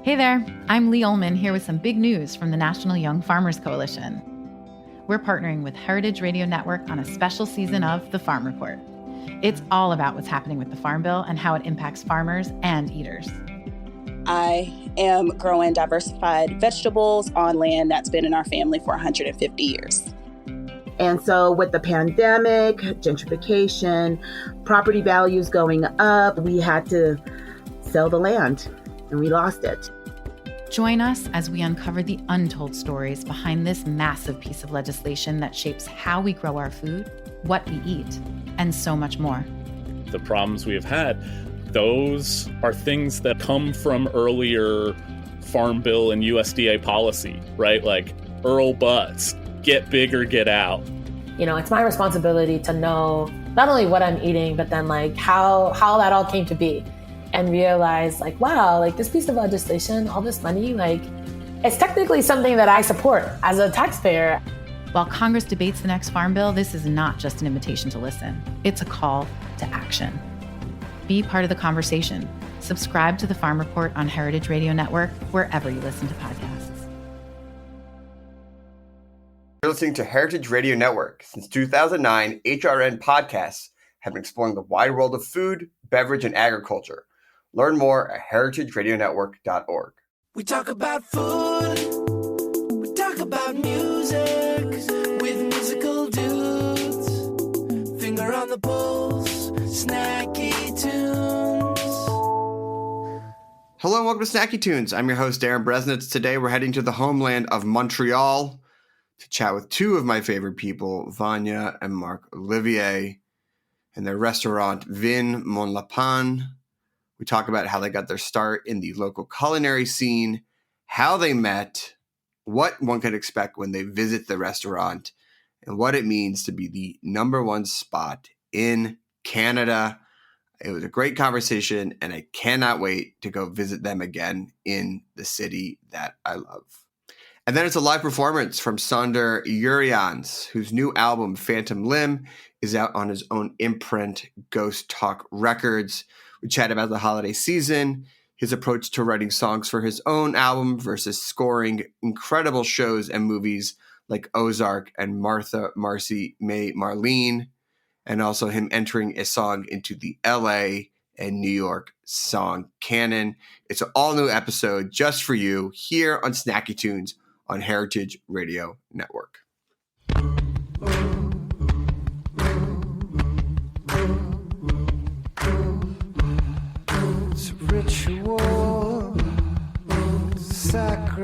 Hey there, I'm Lee Ullman here with some big news from the National Young Farmers Coalition. We're partnering with Heritage Radio Network on a special season of The Farm Report. It's all about what's happening with the Farm Bill and how it impacts farmers and eaters. I am growing diversified vegetables on land that's been in our family for 150 years. And so with the pandemic, gentrification, property values going up, we had to sell the land and we lost it. Join us as we uncover the untold stories behind this massive piece of legislation that shapes how we grow our food, what we eat, and so much more. The problems we have had, those are things that come from earlier Farm Bill and USDA policy, right? Like Earl Butz, get big or get out. You know, it's my responsibility to know not only what I'm eating, but then like how that all came to be. And realize like, wow, like this piece of legislation, all this money, like it's technically something that I support as a taxpayer. While Congress debates the next Farm Bill, this is not just an invitation to listen. It's a call to action. Be part of the conversation. Subscribe to the Farm Report on Heritage Radio Network, wherever you listen to podcasts. You're listening to Heritage Radio Network. Since 2009, HRN podcasts have been exploring the wide world of food, beverage, and agriculture. Learn more at heritageradionetwork.org. We talk about food, we talk about music, with musical dudes, finger on the pulse, snacky tunes. Hello and welcome to Snacky Tunes. I'm your host, Darren Bresnitz. Today we're heading to the homeland of Montreal to chat with two of my favorite people, Vanya and Marc Olivier, and their restaurant, Vin Mon Lapin. We talk about how they got their start in the local culinary scene, how they met, what one could expect when they visit the restaurant, and what it means to be the number one spot in Canada. It was a great conversation, and I cannot wait to go visit them again in the city that I love. And then it's a live performance from Saunder Jurriaans, whose new album, Phantom Limb, is out on his own imprint, Ghost Talk Records. We chat about the holiday season, his approach to writing songs for his own album versus scoring incredible shows and movies like Ozark and Martha, Marcy, May, Marlene, and also him entering a song into the LA and New York song canon. It's an all-new episode just for you here on Snacky Tunes on Heritage Radio Network. Ritual sacrifice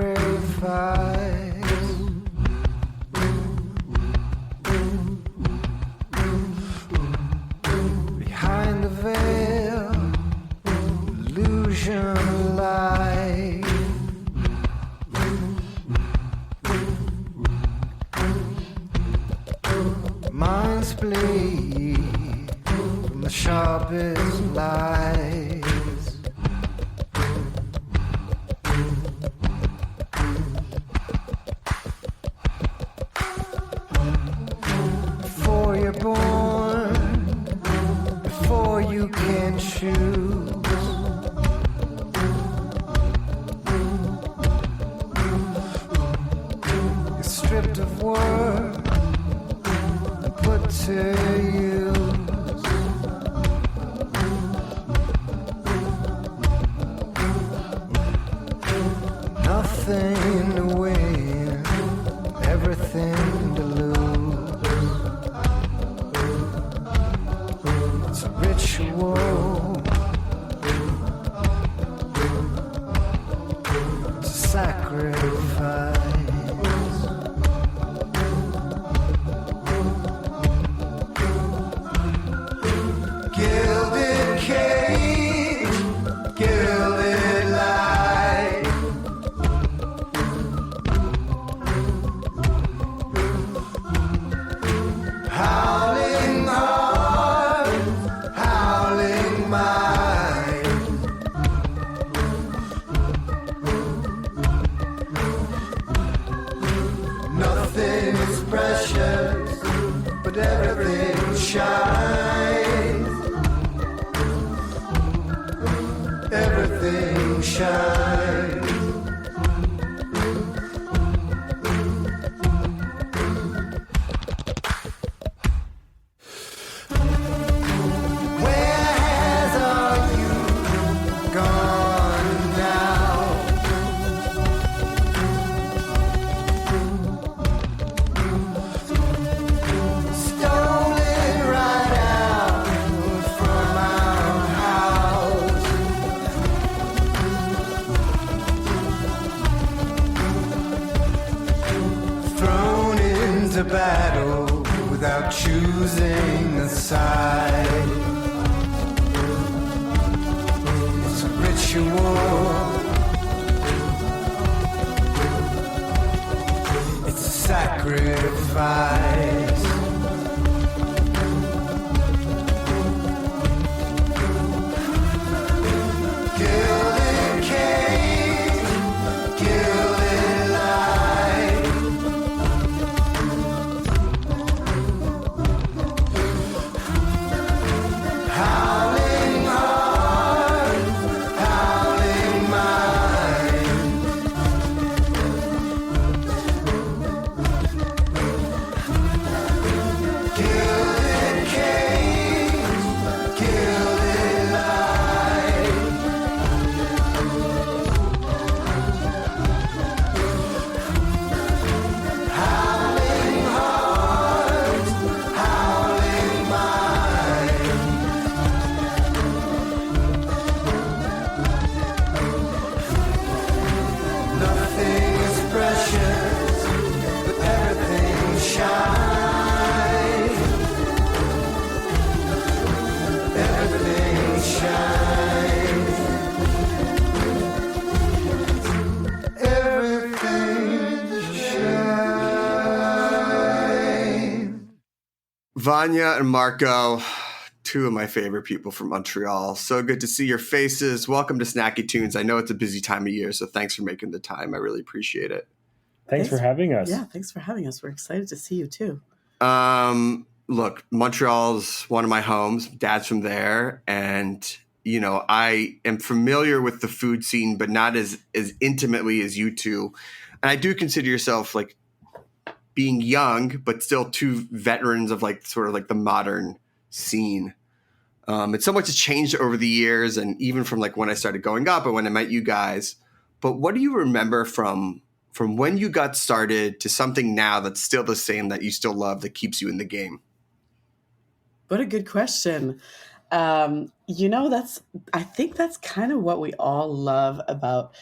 behind the veil, illusion light. Minds bleed from the sharpest light. Born before you can choose. You're stripped of work and put to use. Nothing to win, everything to lose. Ritual to sacrifice. Gilded cage, gilded light. Howling heart, howling mind. Nothing is precious, but everything shines. Everything shines. ritual. It's a sacrifice. Gilded cage, gilded light. Howling heart, howling mind. Gilded cage, gilded light. Howling heart, howling mind. Nothing is precious, but everything shines. Everything shines. Everything shines. Vanya and Marco, two of my favorite people from Montreal. So good to see your faces. Welcome to Snacky Tunes. I know it's a busy time of year, so thanks for making the time. I really appreciate it. Thanks for having us. Yeah, thanks for having us. We're excited to see you too. Look, Montreal's one of my homes. Dad's from there, and I am familiar with the food scene, but not as intimately as you two. And I do consider yourself like being young, but still two veterans of like sort of like the modern scene. And so much has changed over the years, and even from like when I started going up and when I met you guys. But what do you remember from when you got started to something now that's still the same, that you still love, that keeps you in the game? What a good question. I think that's kind of what we all love about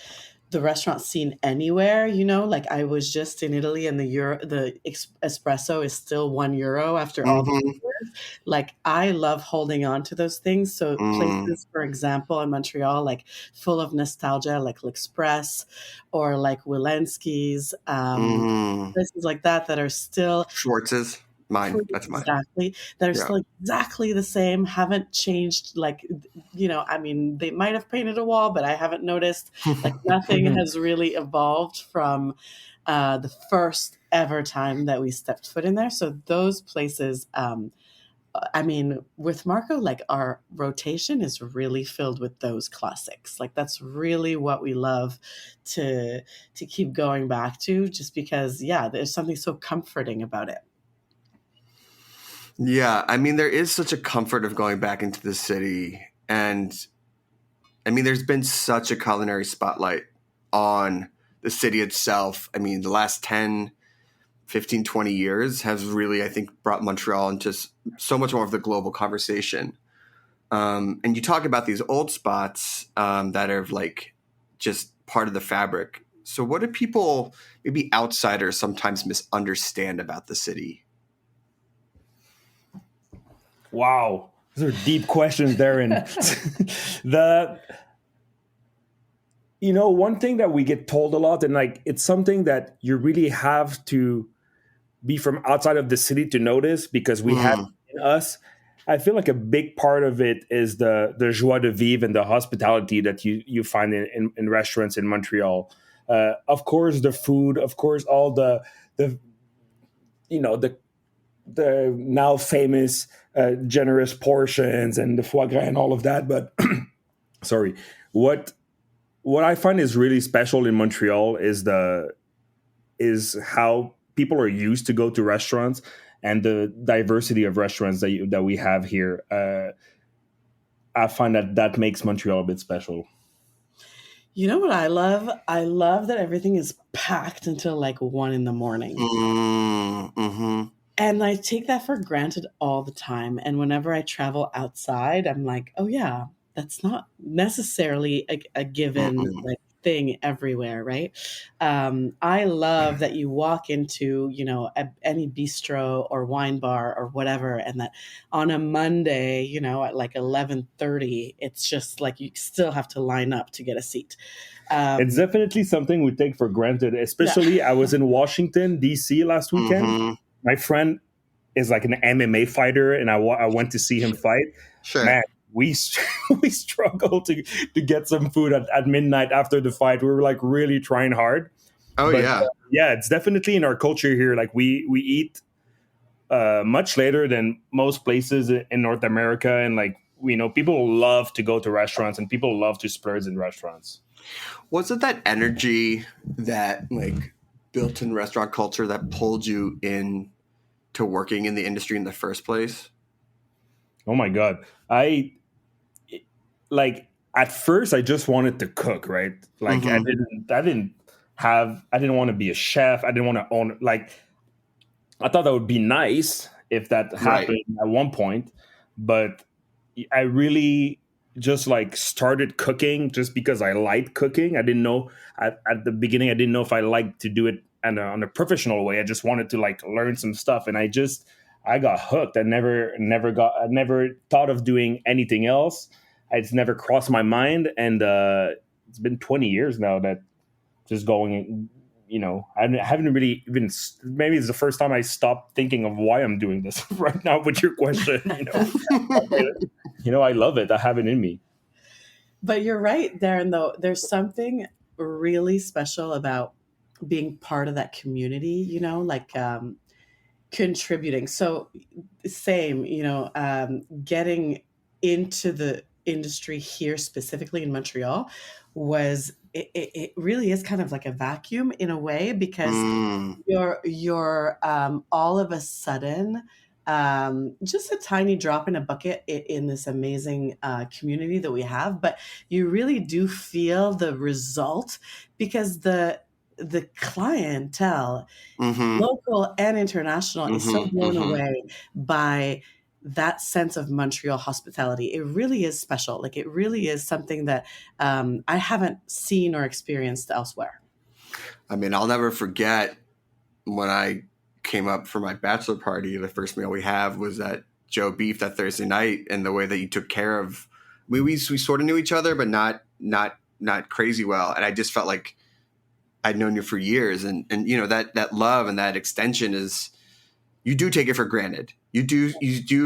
the restaurant scene anywhere, like I was just in Italy and the espresso is still €1 after all the years. Like I love holding on to those things. So places, for example, in Montreal, like full of nostalgia, like L'Express or like Wilensky's, places like that are still Schwartz's. Mine. That's mine. Exactly. That are still exactly the same, haven't changed. Like, they might have painted a wall, but I haven't noticed. Like nothing has really evolved from the first ever time that we stepped foot in there. So those places, with Marco, like our rotation is really filled with those classics. Like that's really what we love to keep going back to, just because, there's something so comforting about it. Yeah, there is such a comfort of going back into the city. And there's been such a culinary spotlight on the city itself. The last 10, 15, 20 years has really, I think, brought Montreal into so much more of the global conversation. And you talk about these old spots that are like just part of the fabric. So what do people, maybe outsiders, sometimes misunderstand about the city? Wow, those are deep questions, Darren. One thing that we get told a lot, and like it's something that you really have to be from outside of the city to notice, because we have in us. I feel like a big part of it is the joie de vivre and the hospitality that you find in restaurants in Montreal. Of course, the food. Of course, all the now famous generous portions and the foie gras and all of that. But sorry, what I find is really special in Montreal is how people are used to go to restaurants and the diversity of restaurants that we have here. I find that makes Montreal a bit special. You know what I love? I love that everything is packed until like 1 a.m. Mm-hmm. And I take that for granted all the time. And whenever I travel outside, I'm like, oh yeah, that's not necessarily a given like thing everywhere, right? I love that you walk into, any bistro or wine bar or whatever, and that on a Monday, at like 11:30, it's just like you still have to line up to get a seat. It's definitely something we take for granted. Yeah. Especially, I was in Washington D.C. last weekend. Mhm. My friend is like an MMA fighter, and I went to see him fight. Sure. Man, we we struggled to get some food at midnight after the fight. We were like really trying hard. Oh, But, yeah. yeah, it's definitely in our culture here. Like we eat much later than most places in North America, and like people love to go to restaurants and people love to splurge in restaurants. Was it that energy that like built-in restaurant culture that pulled you in to working in the industry in the first place? Oh my god, I like at first I just wanted to cook, right? Like Mhm. I didn't want to be a chef. I didn't want to own, like, I thought that would be nice if that Right. happened at one point, but I really just like started cooking just because I liked cooking. I didn't know at the beginning. I didn't know if I liked to do it on a professional way. I just wanted to like learn some stuff, and I got hooked. I never thought of doing anything else. It's never crossed my mind, and it's been 20 years now that just going. I haven't really even. Maybe it's the first time I stopped thinking of why I'm doing this right now with your question. I love it. I have it in me. But you're right, Darren, though. There's something really special about being part of that community, like contributing. So, same, getting into the industry here, specifically in Montreal, it really is kind of like a vacuum in a way, because Mm. you're all of a sudden just a tiny drop in a bucket in this amazing community that we have, but you really do feel the result, because the clientele, Mhm. local and international, is so Mhm. blown Mhm. away by that sense of Montreal hospitality. It really is special. Like, it really is something that I haven't seen or experienced elsewhere. I mean, I'll never forget when I came up for my bachelor party. The first meal we have was that Joe Beef that Thursday night, and the way that you took care of. We sort of knew each other, but not crazy well. And I just felt like I'd known you for years, and that love and that extension is, you do take it for granted. You do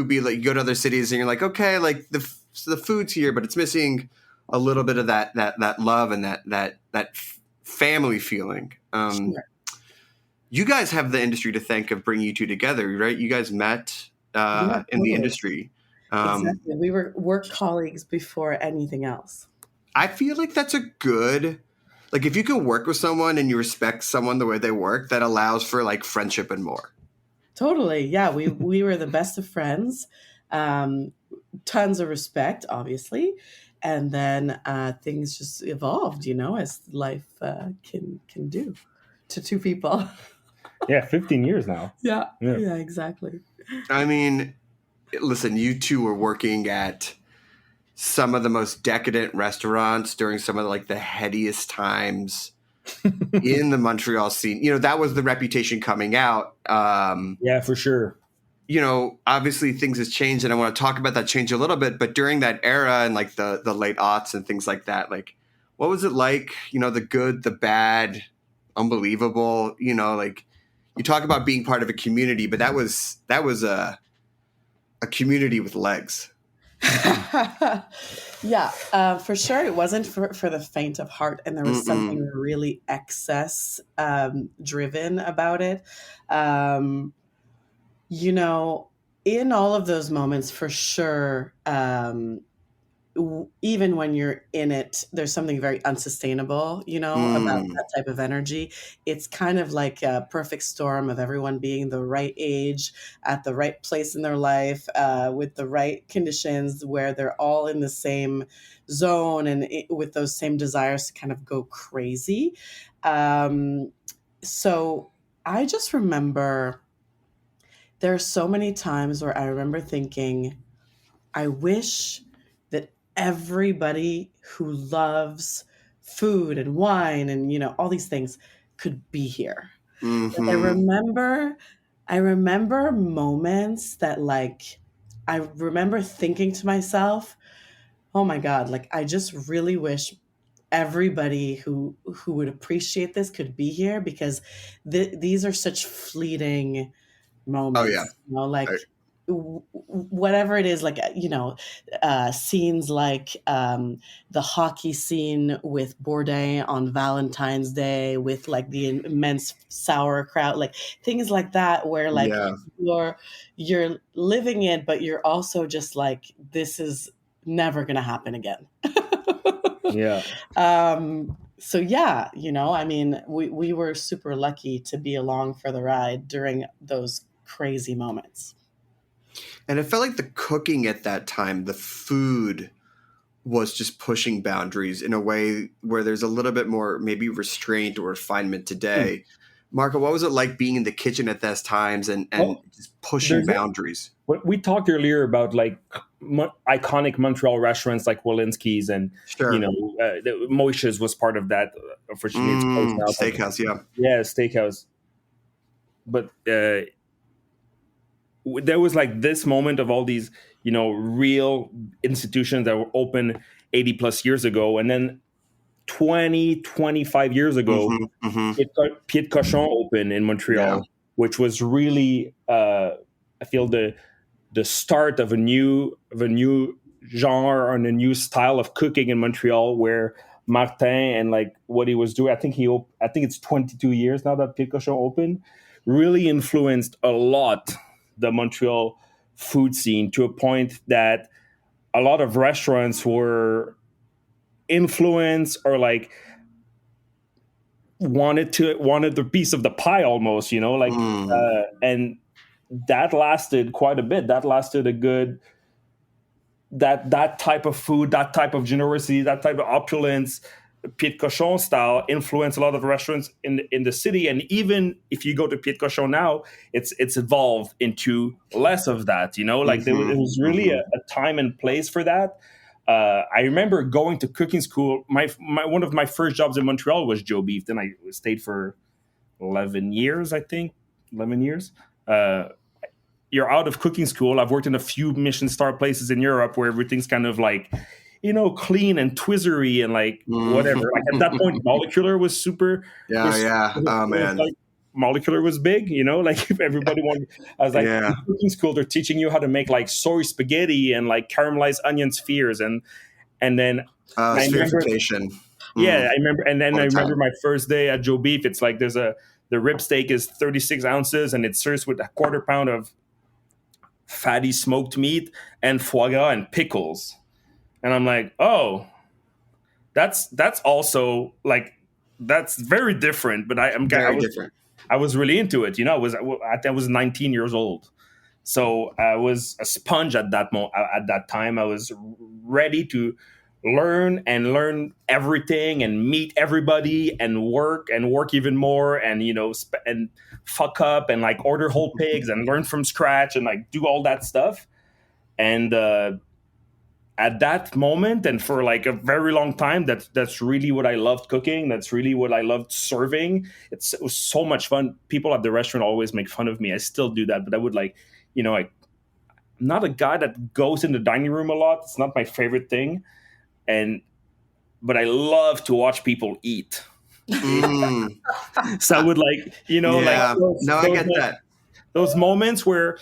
be like, you go to other cities and you're like, okay, like the food's here, but it's missing a little bit of that love and that family feeling. Sure. You guys have the industry to thank of bringing you two together, right? You guys met Yeah, in the totally. industry. Exactly. We were work colleagues before anything else. I feel like that's a good, like, if you can work with someone and you respect someone the way they work, that allows for like friendship and more. Totally. Yeah, we were the best of friends. Tons of respect, obviously, and then things just evolved, as life can do to two people. Yeah, 15 years now. Yeah. Yeah. Yeah, exactly. I mean, listen, you two were working at some of the most decadent restaurants during some of like the headiest times in the Montreal scene. That was the reputation coming out. Yeah, for sure. Obviously things has changed, and I want to talk about that change a little bit, but during that era and like the late aughts and things like that, like, what was it like, the good, the bad, unbelievable, like, you talk about being part of a community, but that was a community with legs. Yeah, for sure. It wasn't for the faint of heart, and there was Mm-mm. something really excess driven about it. In all of those moments, for sure, even when you're in it, there's something very unsustainable, about that type of energy. It's kind of like a perfect storm of everyone being the right age, at the right place in their life, with the right conditions, where they're all in the same zone, and with those same desires to kind of go crazy. So I just remember there are so many times where I remember thinking, I wish that everybody who loves food and wine and, you know, all these things could be here. Like, Mm-hmm. I remember moments that, like, I remember thinking to myself, oh my God, like, I just really wish everybody who would appreciate this could be here, because these are such fleeting Oh yeah. moments, you know, I, like whatever it is, like, you know, scenes like the hockey scene with Bourdain on Valentine's Day with like the immense sauerkraut, like things like that, where like yeah. you're living it, but you're also just like, this is never gonna happen again. Yeah. So yeah, you know, I mean, we were super lucky to be along for the ride during those crazy moments. And it felt like the cooking at that time, the food was just pushing boundaries in a way where there's a little bit more maybe restraint or refinement today. Marco, what was it like being in the kitchen at those times and Well, just pushing there's a, boundaries? we talked earlier about like iconic Montreal restaurants like Walensky's and Sure. Moishes was part of that. Unfortunately, it's closed now. Steakhouse, yeah. Yeah, steakhouse. But there was like this moment of all these, real institutions that were open 80 plus years ago, and then 25 years ago, Pied Cochon opened in Montreal, which was really, I feel the start of a new genre and a new style of cooking in Montreal, where Martin and like what he was doing, I think it's 22 years now that Pied Cochon opened, really influenced a lot the Montreal food scene, to a point that a lot of restaurants were influenced or like wanted the piece of the pie almost, and that lasted quite a bit. That lasted a good, that type of food, that type of generosity, that type of opulence, Pied Cochon style influenced a lot of restaurants in the city. And even if you go to Pied Cochon now, it's evolved into less of that, it was really a time and place for that. I remember going to cooking school. My one of my first jobs in Montreal was Joe Beef. Then I stayed for 11 years, I think. 11 years. You're out of cooking school. I've worked in a few Michelin star places in Europe where everything's kind of like, clean and twizzery and like whatever. Like at that point, molecular was super. Oh man. Like, molecular was big, like if everybody wanted. I was like, in cooking school, they're teaching you how to make like soy spaghetti and like caramelized onion spheres, and then spherification. I remember, and then I remember my first day at Joe Beef. It's like the rib steak is 36 ounces, and it serves with a quarter pound of fatty smoked meat and foie gras and pickles. And I'm like, oh, that's also like, that's very different. But different. I was really into it. I was 19 years old, so I was a sponge at that at that time. I was ready to learn everything and meet everybody and work even more, and and fuck up and like order whole pigs and learn from scratch and like do all that stuff. And at that moment, and for like a very long time, that's really what I loved cooking. That's really what I loved serving. It was so much fun. People at the restaurant always make fun of me. I still do that, but I would like, I'm not a guy that goes in the dining room a lot. It's not my favorite thing. But I love to watch people eat. So I would like, I get that. Those moments where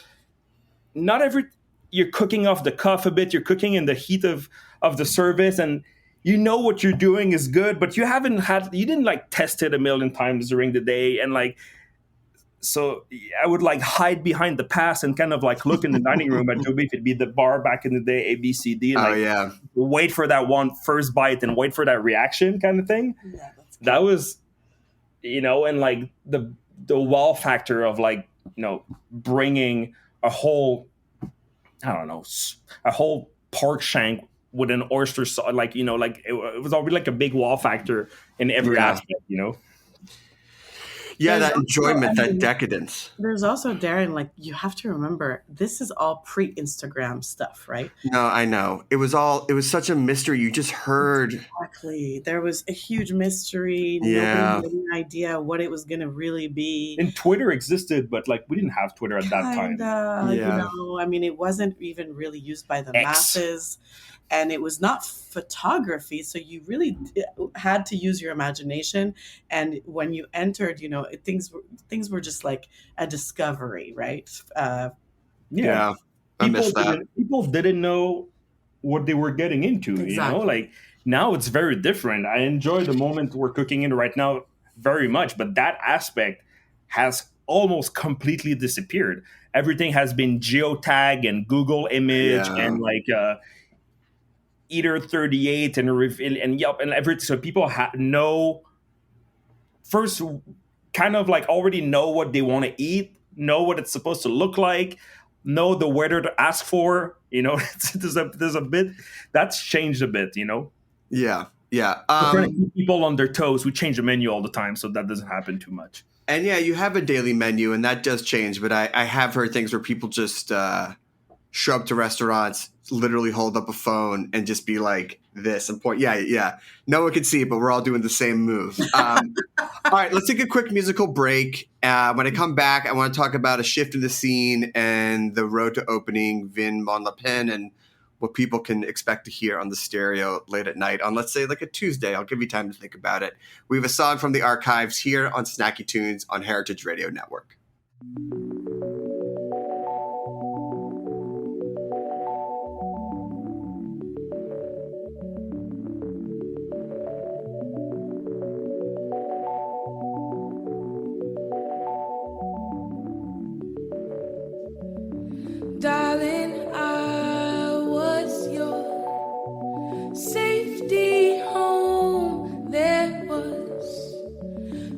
you're cooking off the cuff a bit, you're cooking in the heat of the service, and what you're doing is good, but you didn't like test it a million times during the day. And like, so I would like hide behind the past and kind of like look in the dining room at Joe Beef. It'd be the bar back in the day, A, B, C, D. And wait for that one first bite and wait for that reaction kind of thing. Yeah, that was, and like the wow factor of like, bringing a whole, I don't know, a whole pork shank with an oyster sauce, like, like it was already like a big wow factor in every aspect, Yeah, that enjoyment, that decadence. There's also, Darren, like, you have to remember, this is all pre-Instagram stuff, right? No, I know. It was such a mystery. You just heard Exactly. There was a huge mystery. Yeah. Nobody had any idea what it was going to really be. And Twitter existed, but like we didn't have Twitter at that time. Kinda, Yeah. I mean, it wasn't even really used by the X. masses, and it was not photography, so you really had to use your imagination. And when you entered, things were just like a discovery, right? Yeah. I miss that. People didn't know what they were getting into. Exactly. Like now it's very different. I enjoy the moment we're cooking in right now very much, but that aspect has almost completely disappeared. Everything has been geotag and Google image Yeah. and like Eater 38 and Yelp and everything. So people know first, kind of like already know what they want to eat, know what it's supposed to look like, know the weather to ask for. There's a bit that's changed a bit. Yeah. We're trying to keep people on their toes. We change the menu all the time, so that doesn't happen too much. And yeah, you have a daily menu, and that does change. But I have heard things where people just show up to restaurants, literally hold up a phone, and just be like this and point. Yeah. No one can see it, but we're all doing the same move. All right, let's take a quick musical break. When I come back, I want to talk about a shift in the scene and the road to opening Vin Mon Lapin and what people can expect to hear on the stereo late at night on, let's say, like a Tuesday. I'll give you time to think about it. We have a song from the archives here on Snacky Tunes on Heritage Radio Network. Darling, I was your safety home. There was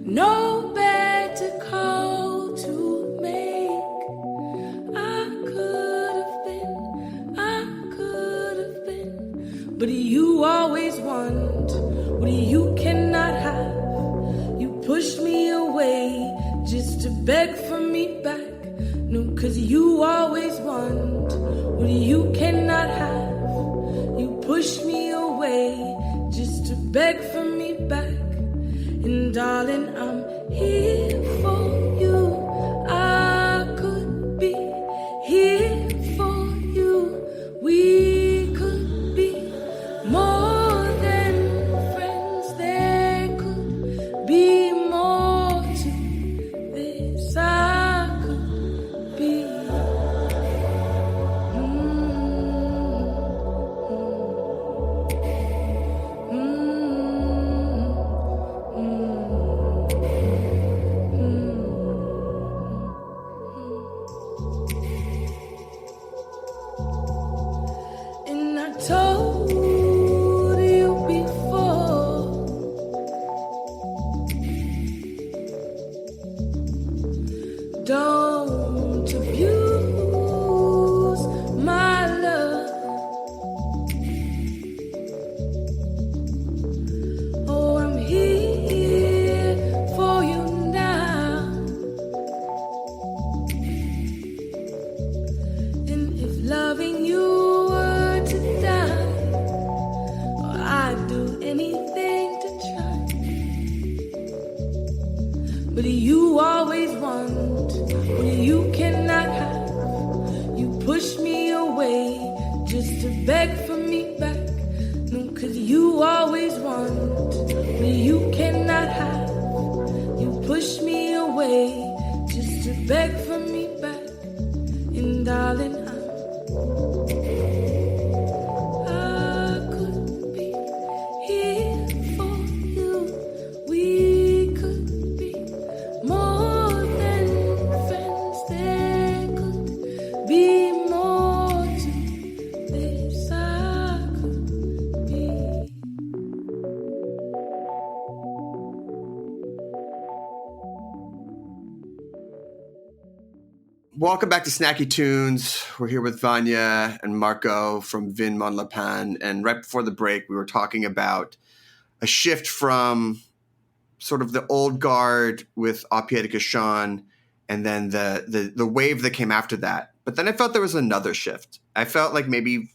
no bed to call to make. I could have been, but you always want what you cannot have. You pushed me away just to beg for me back. No, 'cause you always want what you cannot have. You push me away just to beg for me back. And darling, I'm here for you. I could be here for you. We could be more than friends. There could be more to this. I could be. And I told you before, don't abuse my love. Oh, I'm here for you now. And if loving you were to die, oh, I'd do anything to try. But you always want what you cannot have. You push me away just to beg for me back. No, 'cause you always want what you cannot have. You push me away just to beg for me back. And darling, I could be here for you. We could be more than friends. There could be more to this. I could be. Welcome back to Snacky Tunes. We're here with Vanya and Marco from Vin Mon Lapin. And right before the break, we were talking about a shift from sort of the old guard with A Pied de Cochon and then the wave that came after that. But then I felt there was another shift. I felt like maybe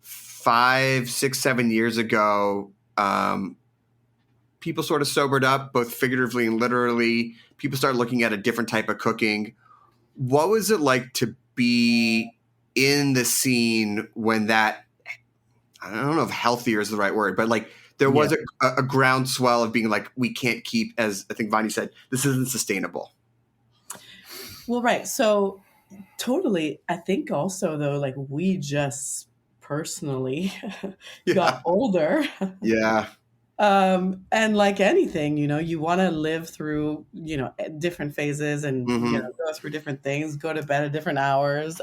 5, 6, 7 years ago, people sort of sobered up, both figuratively and literally. People started looking at a different type of cooking. What was it like to be in the scene when that, I don't know if healthier is the right word, but like there was a groundswell of being like, we can't keep, as I think Vanya said, this isn't sustainable. Well, right. So totally. I think also though, like we just personally got older. Yeah. And like anything, you want to live through, different phases and, go through different things, go to bed at different hours,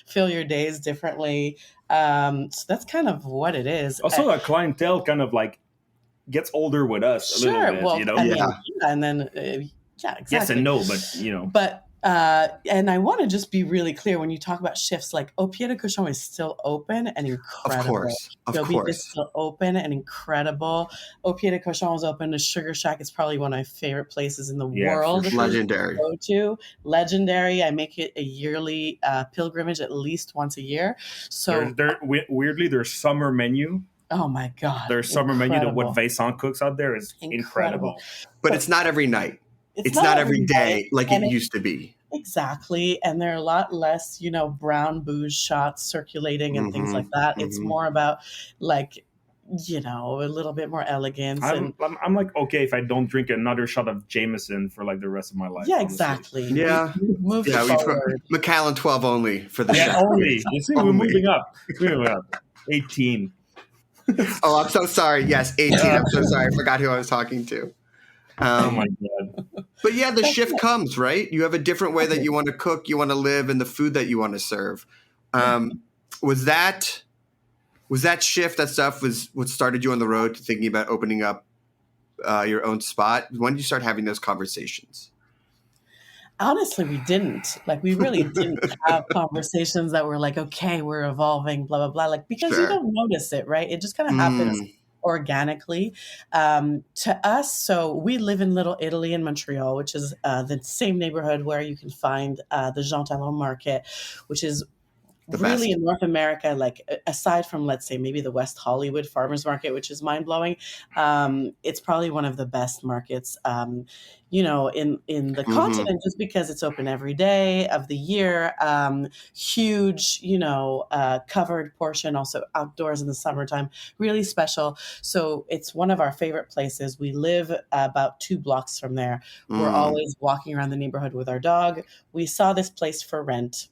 fill your days differently. So that's kind of what it is. Also, a clientele kind of like gets older with us a little bit, Well, you know? I mean, and then, exactly. Yes and no, but, But, and I want to just be really clear when you talk about shifts, like Au Pied de Cochon is still open and incredible. Of Joe Beef course. is still open and incredible. Au Pied de Cochon is open. The Sugar Shack is probably one of my favorite places in the world. Sure. Legendary. To go to. Legendary. I make it a yearly pilgrimage at least once a year. So weirdly, their summer menu. Oh my God. Their summer menu to what Vincent cooks out there is incredible. But it's not every night. It's not every day like it used to be. Exactly. And there are a lot less, brown booze shots circulating and things like that. It's more about like, a little bit more elegance. I'm like, okay, if I don't drink another shot of Jameson for like the rest of my life. Yeah, honestly. exactly. Yeah. Move forward. Macallan 12 only for the Yeah, show. only. You see, we're moving up. 18. Oh, I'm so sorry. Yes, 18. I'm so sorry. I forgot who I was talking to. Oh my God. But yeah, the shift comes, right? You have a different way that you want to cook, you want to live, and the food that you want to serve. Was that shift, that stuff was what started you on the road to thinking about opening up your own spot? When did you start having those conversations? Honestly, we didn't. Like, we really didn't have conversations that were like, okay, we're evolving, blah, blah, blah. Like, because you don't notice it, right? It just kind of happens organically to us. So we live in Little Italy in Montreal, which is the same neighborhood where you can find the Jean Talon Market, which is really in North America, like aside from, let's say, maybe the West Hollywood Farmers Market, which is mind-blowing, it's probably one of the best markets, in the continent, just because it's open every day of the year. Huge, covered portion, also outdoors in the summertime, really special. So it's one of our favorite places. We live about 2 blocks from there. We're always walking around the neighborhood with our dog. We saw this place for rent.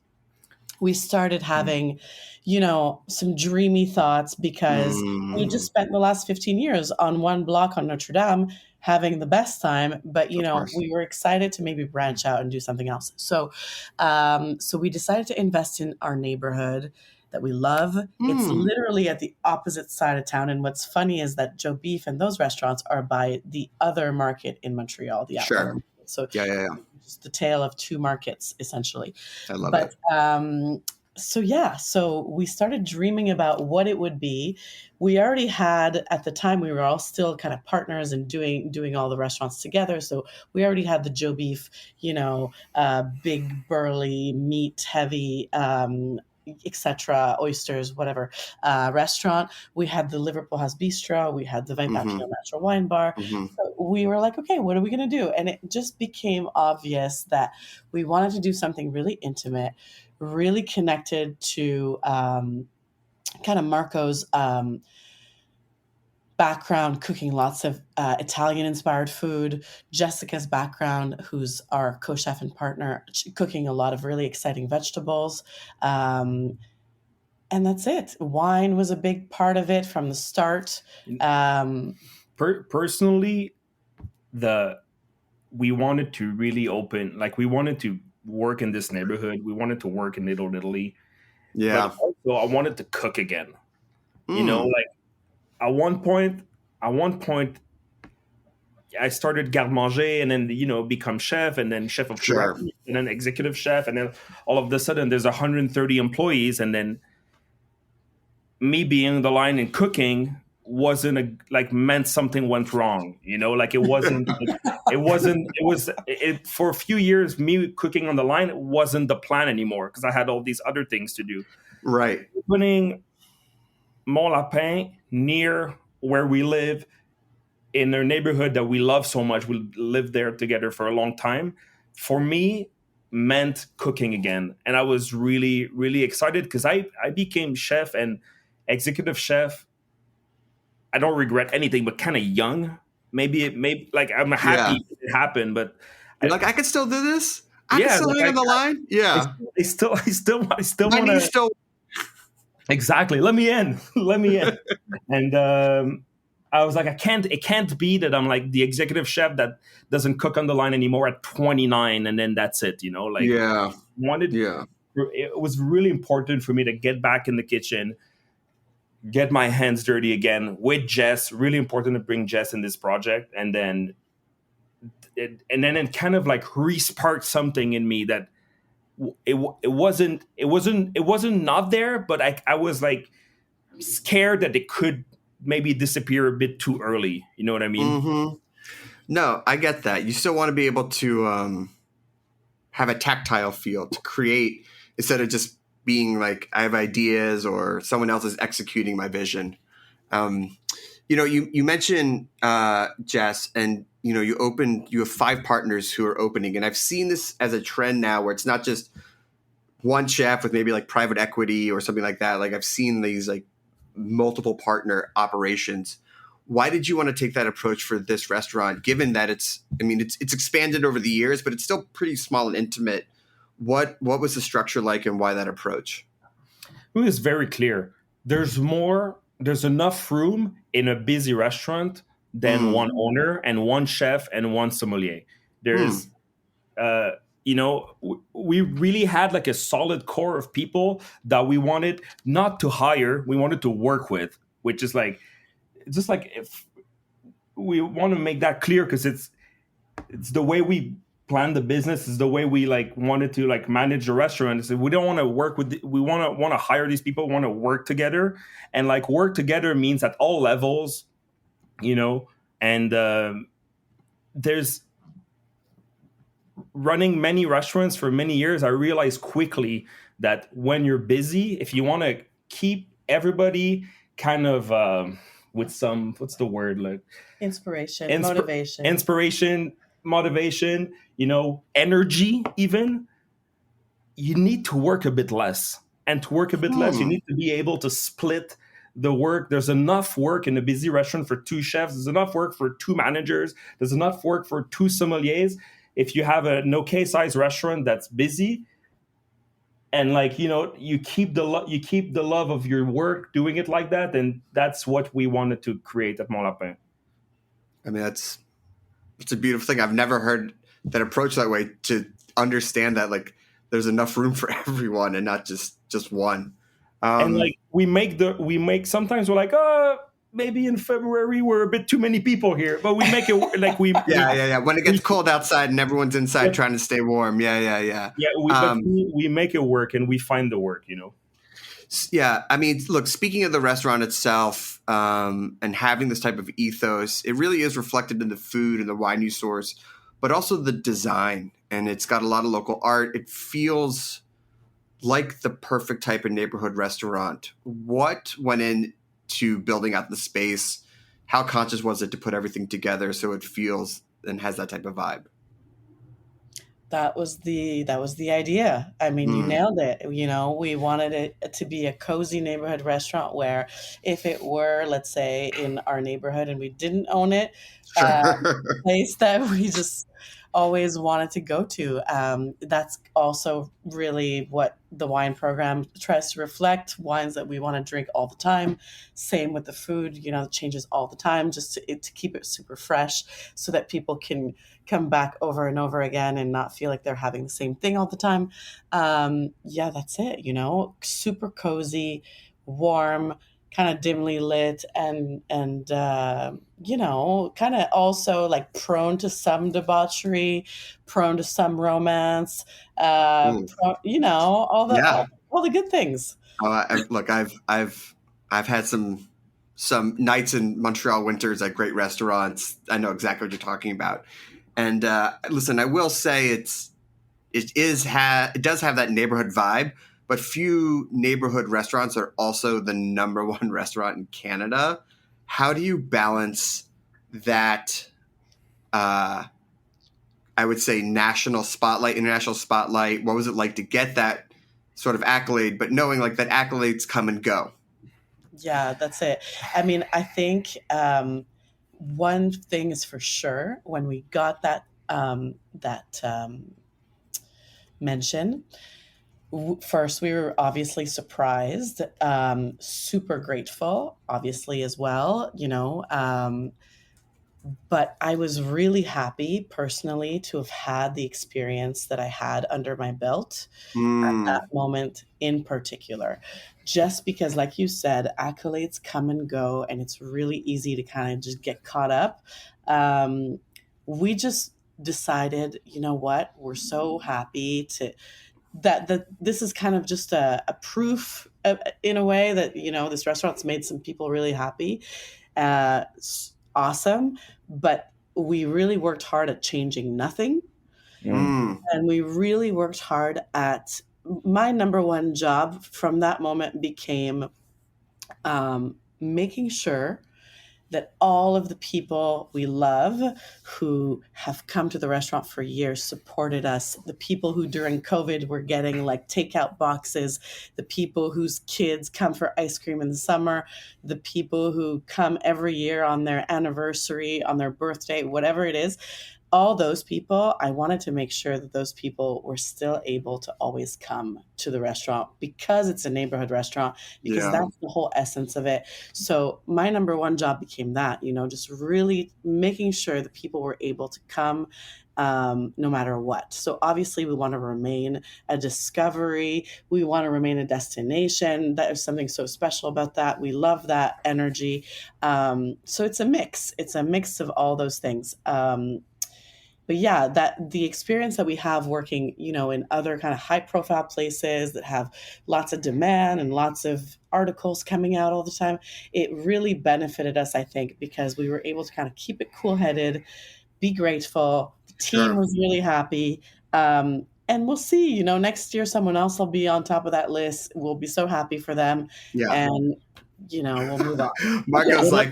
We started having, some dreamy thoughts because we just spent the last 15 years on one block on Notre Dame having the best time. But, we were excited to maybe branch out and do something else. So we decided to invest in our neighborhood that we love. It's literally at the opposite side of town. And what's funny is that Joe Beef and those restaurants are by the other market in Montreal, the outdoor market. So just the tale of 2 markets, essentially. I love it. So we started dreaming about what it would be. We already had, at the time, we were all still kind of partners and doing all the restaurants together. So we already had the Joe Beef, big, burly, meat heavy, etc., oysters, whatever, restaurant. We had the Liverpool House Bistro. We had the Vin Papillon Natural Wine Bar. So we were like, okay, what are we going to do? And it just became obvious that we wanted to do something really intimate, really connected to kind of Marco's background, cooking lots of Italian-inspired food. Jessica's background, who's our co-chef and partner, cooking a lot of really exciting vegetables. And that's it. Wine was a big part of it from the start. Personally, we wanted to really open, like we wanted to work in this neighborhood. We wanted to work in Little Italy. Yeah. But also I wanted to cook again. Like at one point, I started garde manger and then, become chef and then chef of and then executive chef. And then all of a sudden there's 130 employees. And then me being on the line and cooking meant something went wrong, like it wasn't, for a few years, me cooking on the line wasn't the plan anymore because I had all these other things to do. Right. Opening Mont Lapin near where we live in a neighborhood that we love so much. We lived there together for a long time. For me, meant cooking again, and I was really, really excited because I became chef and executive chef. I don't regret anything, but kind of young. Maybe like I'm Yeah. happy it happened, but You're like, I could still do this. I can yeah, still like hang on the line. Yeah. I still My want knees to. still. Exactly. Let me in. Let me in. And I was like, it can't be that I'm like the executive chef that doesn't cook on the line anymore at 29, and then that's it. Like Yeah. wanted. Yeah. It was really important for me to get back in the kitchen, get my hands dirty again with Jess. Really important to bring Jess in this project, and then it kind of like re-sparked something in me that it wasn't not there, but I was like scared that it could maybe disappear a bit too early. You know what I mean? Mm-hmm. No, I get that. You still want to be able to have a tactile feel to create instead of just being like, I have ideas or someone else is executing my vision. You mentioned Jess, and you have 5 partners who are opening, and I've seen this as a trend now where it's not just one chef with maybe like private equity or something like that. Like I've seen these like multiple partner operations. Why did you want to take that approach for this restaurant, given that it's expanded over the years, but it's still pretty small and intimate? What was the structure like, and why that approach? It was very clear. There's enough room in a busy restaurant than one owner and one chef and one sommelier. There's, we really had like a solid core of people that we wanted not to hire, we wanted to work with, which is like, just like if we want to make that clear, because it's the way we plan the business, is the way we like wanted to like manage the restaurant. So we don't want to work with we want to hire these people, want to work together, and like work together means at all levels, and there's running many restaurants for many years. I realized quickly that when you're busy, if you want to keep everybody kind of with some, what's the word, like Inspiration, motivation, energy, even, you need to work a bit less. And to work a bit less, you need to be able to split the work. There's enough work in a busy restaurant for 2 chefs. There's enough work for 2 managers. There's enough work for 2 sommeliers. If you have an okay sized restaurant that's busy, and like you keep the love of your work doing it like that, and that's what we wanted to create at Mon Lapin. I mean, it's a beautiful thing. I've never heard that approach that way, to understand that like there's enough room for everyone and not just one. And like we make sometimes we're like, maybe in February we're a bit too many people here, but we make it like we yeah. When it gets cold outside and everyone's inside trying to stay warm, yeah. We make it work, and we find the work, Yeah, I mean, look, speaking of the restaurant itself, and having this type of ethos, it really is reflected in the food and the wine you source, but also the design. And it's got a lot of local art. It feels like the perfect type of neighborhood restaurant. What went into building out the space? How conscious was it to put everything together so it feels and has that type of vibe? That was the idea. I mean, you nailed it. We wanted it to be a cozy neighborhood restaurant where, if it were, let's say, in our neighborhood and we didn't own it, place that we just always wanted to go to. That's also really what the wine program tries to reflect, wines that we want to drink all the time. Same with the food, it changes all the time, just to keep it super fresh so that people can come back over and over again and not feel like they're having the same thing all the time. That's it, super cozy, warm, kind of dimly lit, and kind of also like prone to some debauchery, prone to some romance, all the good things. Look, I've had some nights in Montreal winters at great restaurants. I know exactly what you're talking about. And listen, I will say it does have that neighborhood vibe, but few neighborhood restaurants are also the number 1 restaurant in Canada. how do you balance that, I would say, national spotlight, international spotlight? What was it like to get that sort of accolade, but knowing like that accolades come and go? Yeah, that's it. I mean, I think one thing is for sure when we got that mention. First, we were obviously surprised, super grateful, obviously as well. But I was really happy personally to have had the experience that I had under my belt at that moment in particular. Just because, like you said, accolades come and go, and it's really easy to kind of just get caught up. We just decided, you know what, we're so happy that this is kind of just a proof in a way that, this restaurant's made some people really happy. Awesome. But we really worked hard at changing nothing. And we really worked hard at, my number one job from that moment became making sure that all of the people we love who have come to the restaurant for years supported us, the people who during COVID were getting like takeout boxes, the people whose kids come for ice cream in the summer, the people who come every year on their anniversary, on their birthday, whatever it is, all those people, I wanted to make sure that those people were still able to always come to the restaurant because it's a neighborhood restaurant, because that's the whole essence of it. So my number one job became that, just really making sure that people were able to come no matter what. So obviously we want to remain a discovery. We want to remain a destination. That is something so special about that. We love that energy. So it's a mix. It's a mix of all those things. But yeah, that the experience that we have working, in other kind of high profile places that have lots of demand and lots of articles coming out all the time, it really benefited us, I think, because we were able to kind of keep it cool headed, be grateful. The team was really happy. And we'll see, next year, someone else will be on top of that list. We'll be so happy for them. Yeah. And, we'll move on. Marco's like,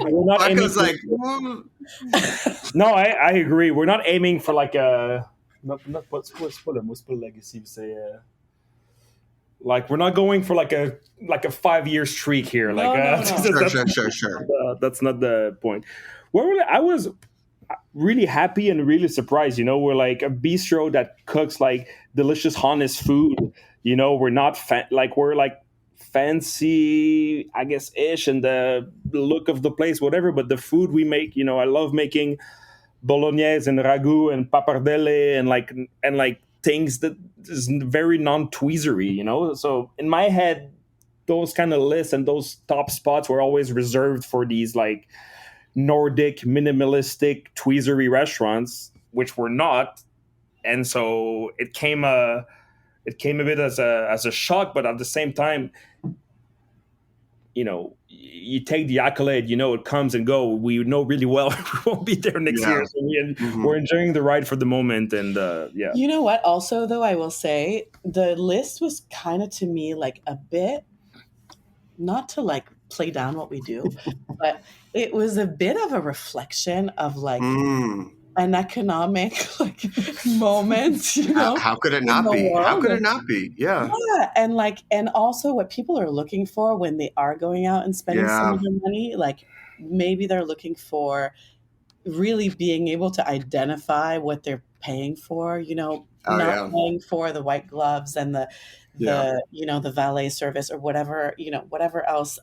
No, I agree. We're not aiming for like a not what's the legacy say like we're not going for like a 5-year streak here. No. Sure. That's not the point. I was really happy and really surprised. We're like a bistro that cooks like delicious, honest food. We're not we're like fancy, I guess, ish, and the look of the place, whatever. But the food we make, I love making bolognese and ragu and pappardelle and like things that is very non-tweezery, So in my head, those kind of lists and those top spots were always reserved for these like Nordic minimalistic tweezery restaurants, which were not. And so it came a bit as a shock, but at the same time, you take the accolade, it comes and go. We know really well we won't be there next year. So we're enjoying the ride for the moment. And yeah. You know what? Also, though, I will say the list was kind of to me like a bit, not to like play down what we do, but it was a bit of a reflection of like an economic moment, How could it not be? How could it not be? Yeah. And also what people are looking for when they are going out and spending some of their money, like maybe they're looking for really being able to identify what they're paying for, paying for the white gloves and the valet service or whatever else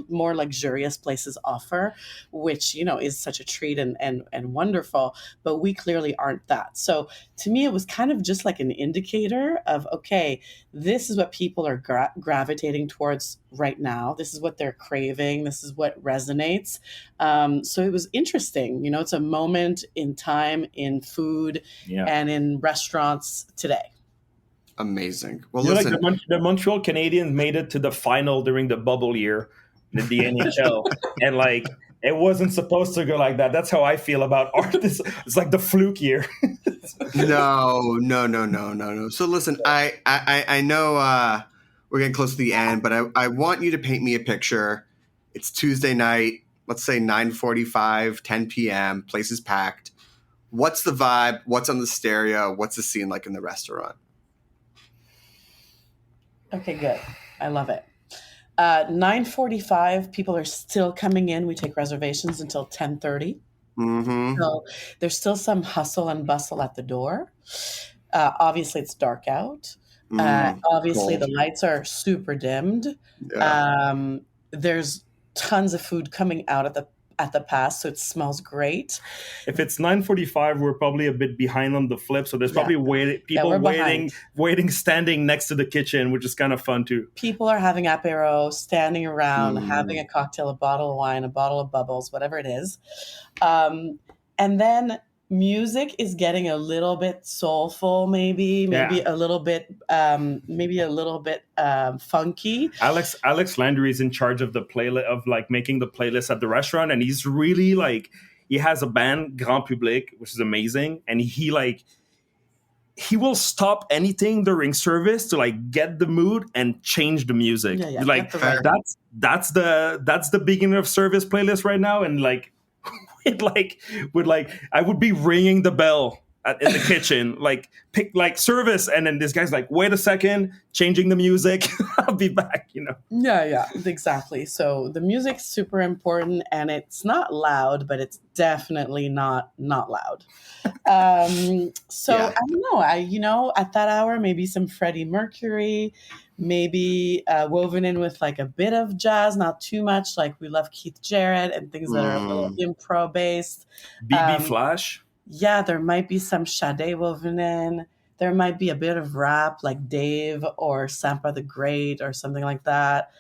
more luxurious places offer, which, is such a treat and wonderful, but we clearly aren't that. So to me, it was kind of just like an indicator of, okay, this is what people are gravitating towards right now. This is what they're craving. This is what resonates. So it was interesting. It's a moment in time in food and in restaurants today. Amazing. Well, listen, like the Montreal Canadiens made it to the final during the bubble year in the NHL, and like it wasn't supposed to go like that. That's how I feel about art. It's like the fluke year. No. So listen, I know we're getting close to the end, but I want you to paint me a picture. It's Tuesday night. let's say 9:45, 10 p.m., place is packed. What's the vibe? What's on the stereo? What's the scene like in the restaurant? Okay, good. I love it. 9:45, people are still coming in. We take reservations until 10:30. Mm-hmm. So there's still some hustle and bustle at the door. Obviously, it's dark out. Obviously, Cold. the lights are super dimmed. Yeah. There's tons of food coming out at the pass, so it smells great. If it's 9:45, we're probably a bit behind on the flip. So there's probably people we're waiting, standing next to the kitchen, which is kind of fun too. People are having apéro, standing around, having a cocktail, a bottle of wine, a bottle of bubbles, whatever it is. And then music is getting a little bit soulful, maybe a little bit, funky. Alex Landry is in charge of the playlist, of like making the playlist at the restaurant, and he's really like, he has a band, Grand Public, which is amazing, and he will stop anything during service to like get the mood and change the music. Yeah, like that's the beginning of service playlist right now, and like I would be ringing the bell in the kitchen, like pick like service, and then this guy's like, wait a second, changing the music. I'll be back, Yeah, exactly. So the music's super important, and it's not loud, but it's definitely not loud. I don't know. At that hour, maybe some Freddie Mercury, maybe woven in with like a bit of jazz, not too much. Like we love Keith Jarrett and things that are a little improv based. BB Flash. Yeah, there might be some Sade woven in. There might be a bit of rap like Dave or Sampa the Great or something like that.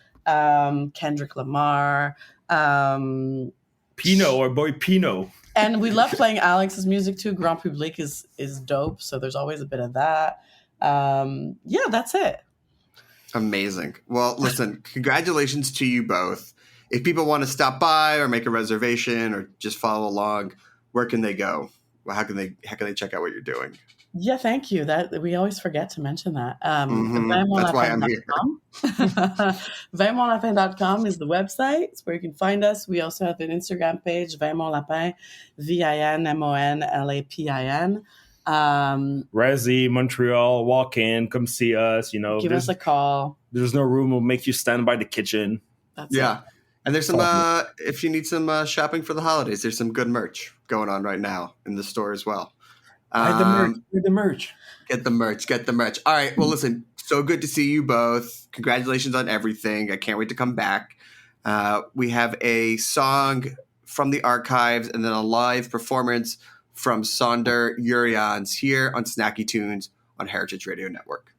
Kendrick Lamar. Pino, our boy Pino. And we love playing Alex's music too. Grand Public is dope, so there's always a bit of that. That's it. Amazing. Well, listen, congratulations to you both. If people want to stop by or make a reservation or just follow along, where can they go? Well, how can they check out what you're doing? Yeah, thank you. That we always forget to mention that. That's why I'm here. VinMonLapin.com is the website. It's where you can find us. We also have an Instagram page, VinMonLapin, VinMonLapin. Resi, Montreal, walk in, come see us. Give us a call. There's no room. We'll make you stand by the kitchen. That's it. And there's some, if you need some shopping for the holidays, there's some good merch going on right now in the store as well. Buy the merch. Get the merch. Get the merch. All right. Well, listen, so good to see you both. Congratulations on everything. I can't wait to come back. We have a song from the archives and then a live performance from Saunder, Jurriaans here on Snacky Tunes on Heritage Radio Network.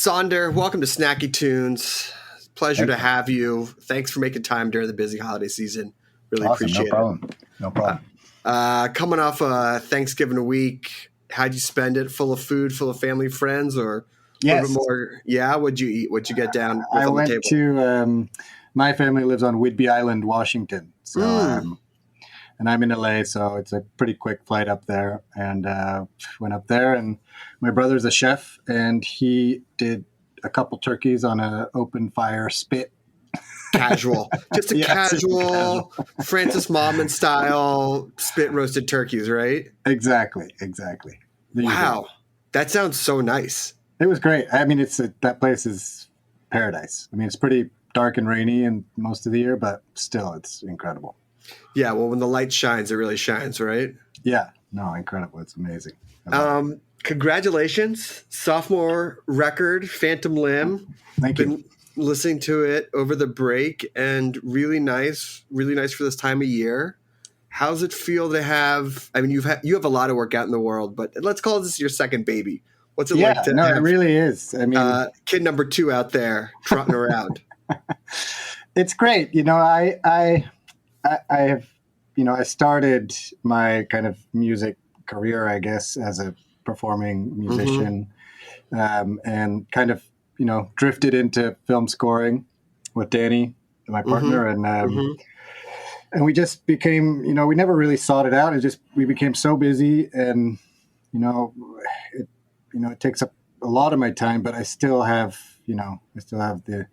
Saunder, welcome to Snacky Tunes. Pleasure to have you. Thanks for making time during the busy holiday season. Really Awesome. appreciate No problem. Coming off Thanksgiving week, how'd you spend it? Full of food, full of family, friends, or a little bit more? Yeah, what'd you eat? What'd you get down with I on went the table? to my family lives on Whidbey Island, Washington. So, and I'm in LA, so it's a pretty quick flight up there. And went up there, and my brother's a chef, and he did a couple turkeys on an open fire spit. Casual, just a casual Francis Mallman style spit roasted turkeys, right? Exactly. Wow, that sounds so nice. It was great. I mean, that place is paradise. I mean, it's pretty dark and rainy in most of the year, but still, it's incredible. Yeah, well, when the light shines, it really shines, right? Yeah, no, incredible. It's amazing. Congratulations, sophomore record, Phantom Limb. Thank you. Listening to it over the break, and really nice for this time of year. How's it feel to have? I mean, you have a lot of work out in the world, but let's call this your second baby. What's it like to have? It really is. I mean, kid number 2 out there trotting around. It's great. I have, I started my kind of music career, I guess, as a performing musician, and kind of, drifted into film scoring with Danny, my partner, and we just became, we never really sought it out. We became so busy, and it takes up a lot of my time, but I still have the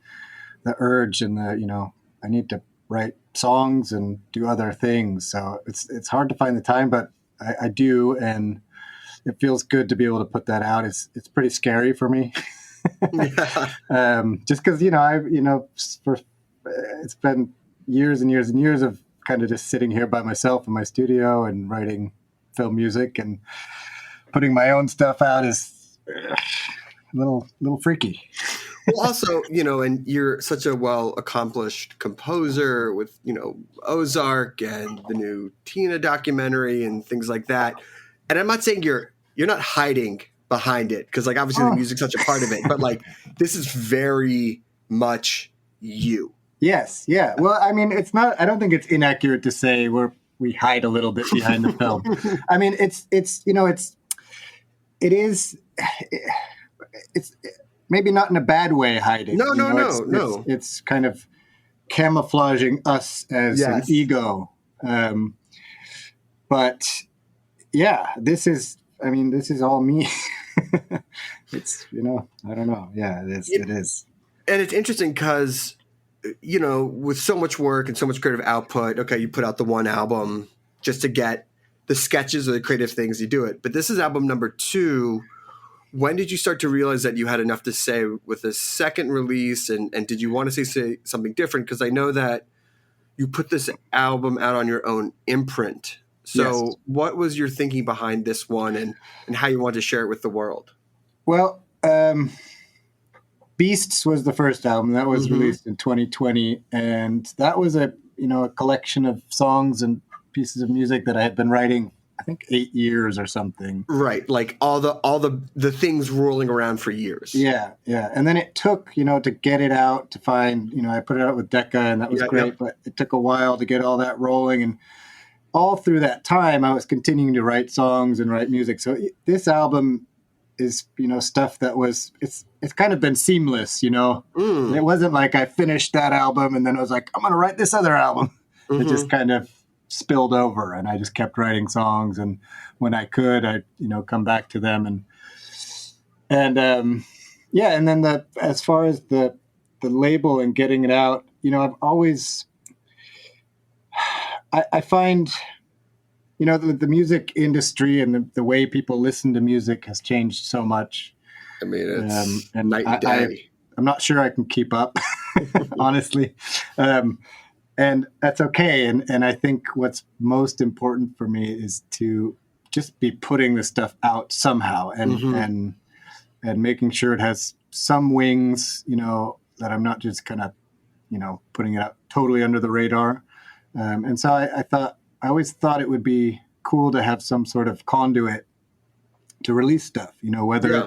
urge and I need to write songs and do other things. So it's hard to find the time, but I do, and it feels good to be able to put that out. It's pretty scary for me. Just because it's been years and years and years of kind of just sitting here by myself in my studio and writing film music, and putting my own stuff out is a little freaky. Well, also, and you're such a well-accomplished composer with, Ozark and the new Tina documentary and things like that. And I'm not saying you're not hiding behind it, because obviously the music's such a part of it, but this is very much you. Yes, yeah. Well, I mean, I don't think it's inaccurate to say we hide a little bit behind the film. I mean, it's maybe not in a bad way hiding. No. It's kind of camouflaging us as an ego. But yeah, this is all me. It's, I don't know. Yeah, it is. And it's interesting because, with so much work and so much creative output, okay, you put out the one album just to get the sketches or the creative things, you do it. But this is album number 2. When did you start to realize that you had enough to say with the second release? And did you want to say something different? Because I know that you put this album out on your own imprint. So what was your thinking behind this one, and how you wanted to share it with the world? Well, Beasts was the first album that was released in 2020. And that was a collection of songs and pieces of music that I had been writing, I think 8 years or something. Right. Like all the things rolling around for years. Yeah. Yeah. And then it took, to get it out, to find, I put it out with Decca, and that was great, but it took a while to get all that rolling. And all through that time, I was continuing to write songs and write music. So this album is, stuff that it's kind of been seamless, It wasn't like I finished that album and then I was like, I'm going to write this other album. It just kind of spilled over, and I just kept writing songs, and when I could, I come back to them, and then as far as the label and getting it out, I've always I find the music industry and the way people listen to music has changed so much. I mean, it's night and day. I'm not sure I can keep up, honestly. And that's okay. And I think what's most important for me is to just be putting this stuff out somehow, and making sure it has some wings, that I'm not just kind of, putting it out totally under the radar. And so I always thought it would be cool to have some sort of conduit to release stuff, whether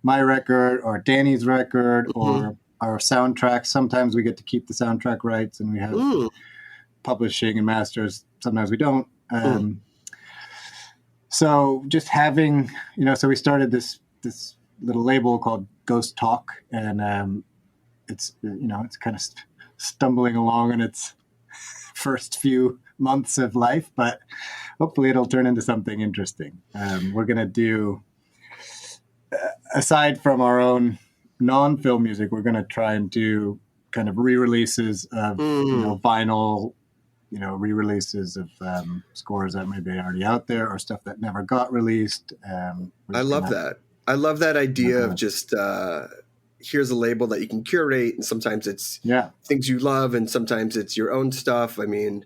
my record or Danny's record or our soundtrack. Sometimes we get to keep the soundtrack rights, and we have publishing and masters. Sometimes we don't. So just having, so we started this little label called Ghost Talk, and it's it's kind of stumbling along in its first few months of life, but hopefully it'll turn into something interesting. We're gonna do, aside from our own non-film music, we're gonna try and do kind of re-releases of vinyl, re-releases of scores that maybe are already out there or stuff that never got released. I love that. I love that idea of just here's a label that you can curate, and sometimes it's things you love, and sometimes it's your own stuff. I mean,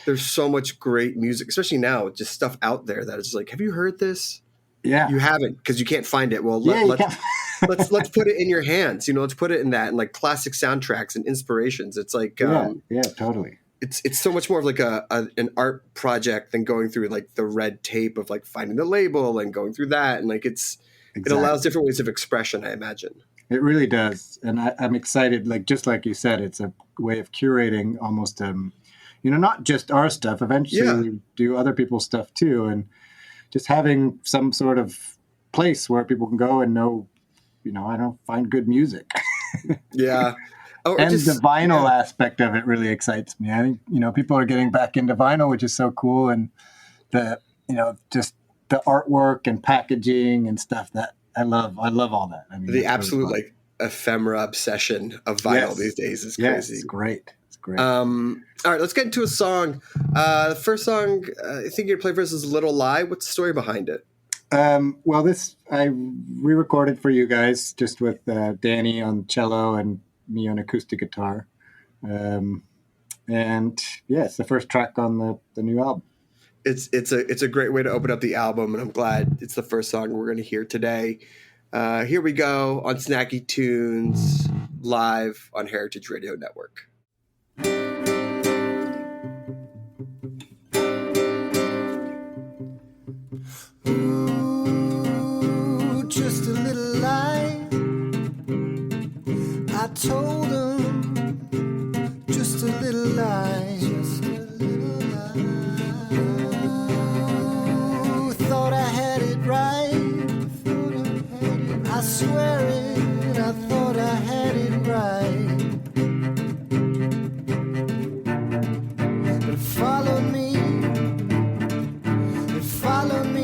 there's so much great music, especially now, just stuff out there that is like, have you heard this? Yeah, you haven't because you can't find it. Well, let's put it in your hands. Let's put it in that, and like classic soundtracks and inspirations. It's like totally. It's so much more of like an art project than going through like the red tape of like finding the label and going through that, and like it allows different ways of expression, I imagine. It really does, and I'm excited. Like just like you said, it's a way of curating almost. Not just our stuff. Eventually, we do other people's stuff too, and just having some sort of place where people can go and know, find good music. Yeah. And the vinyl aspect of it really excites me. I think, people are getting back into vinyl, which is so cool. And just the artwork and packaging and stuff that I love. I love all that. I mean, the absolute really ephemera obsession of vinyl these days is crazy. Yes, it's great. It's great. All right, let's get into a song. The first song I think you're going to play for us is Little Lie. What's the story behind it? Well, this I re-recorded for you guys just with Danny on cello and me on acoustic guitar. And it's the first track on the new album. It's a great way to open up the album, and I'm glad it's the first song we're going to hear today. Here we go on Snacky Tunes, live on Heritage Radio Network. Ooh, just a little lie. I told him just a little lie. Just a little lie. Ooh, thought I had it right. I swear it, I thought I had it right. But it followed me. It followed me.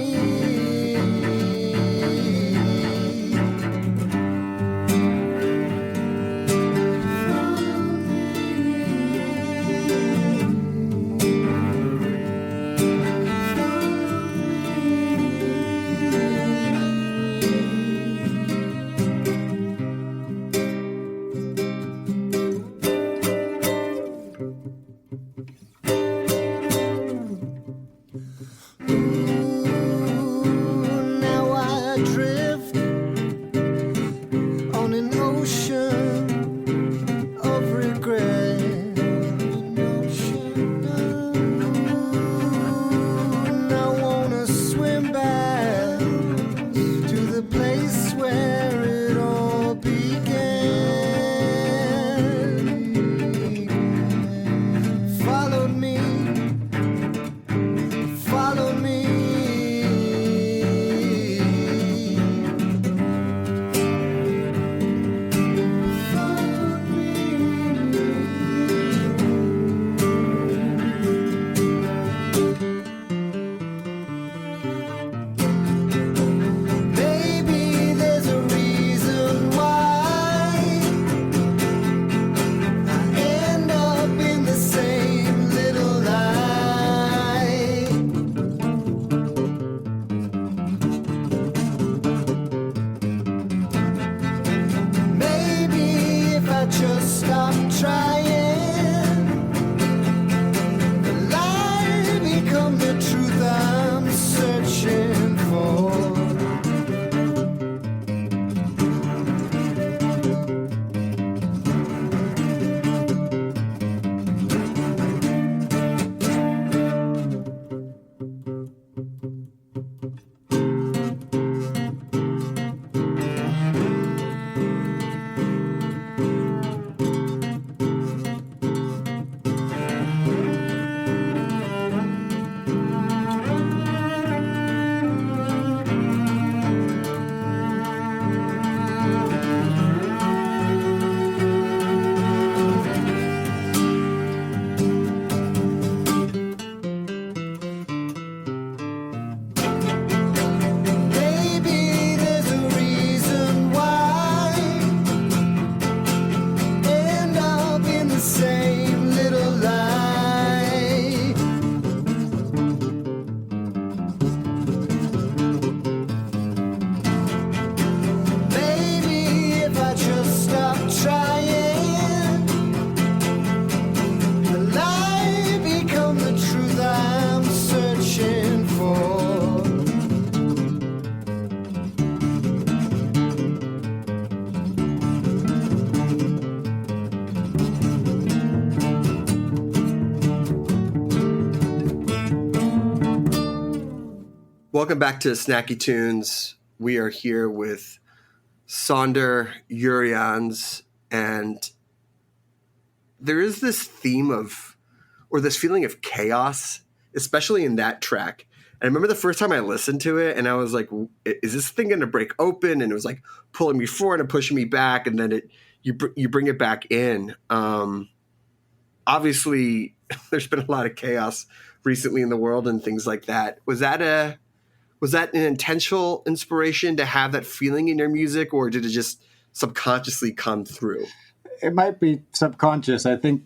Welcome back to Snacky Tunes. We are here with Saunder, Jurriaans, and there is this theme of, or this feeling of chaos, especially in that track. And I remember the first time I listened to it, and I was like, is this thing going to break open? And it was like pulling me forward and pushing me back, and then you bring it back in. Obviously, there's been a lot of chaos recently in the world and things like that. Was that an intentional inspiration to have that feeling in your music, or did it just subconsciously come through? It might be subconscious. I think,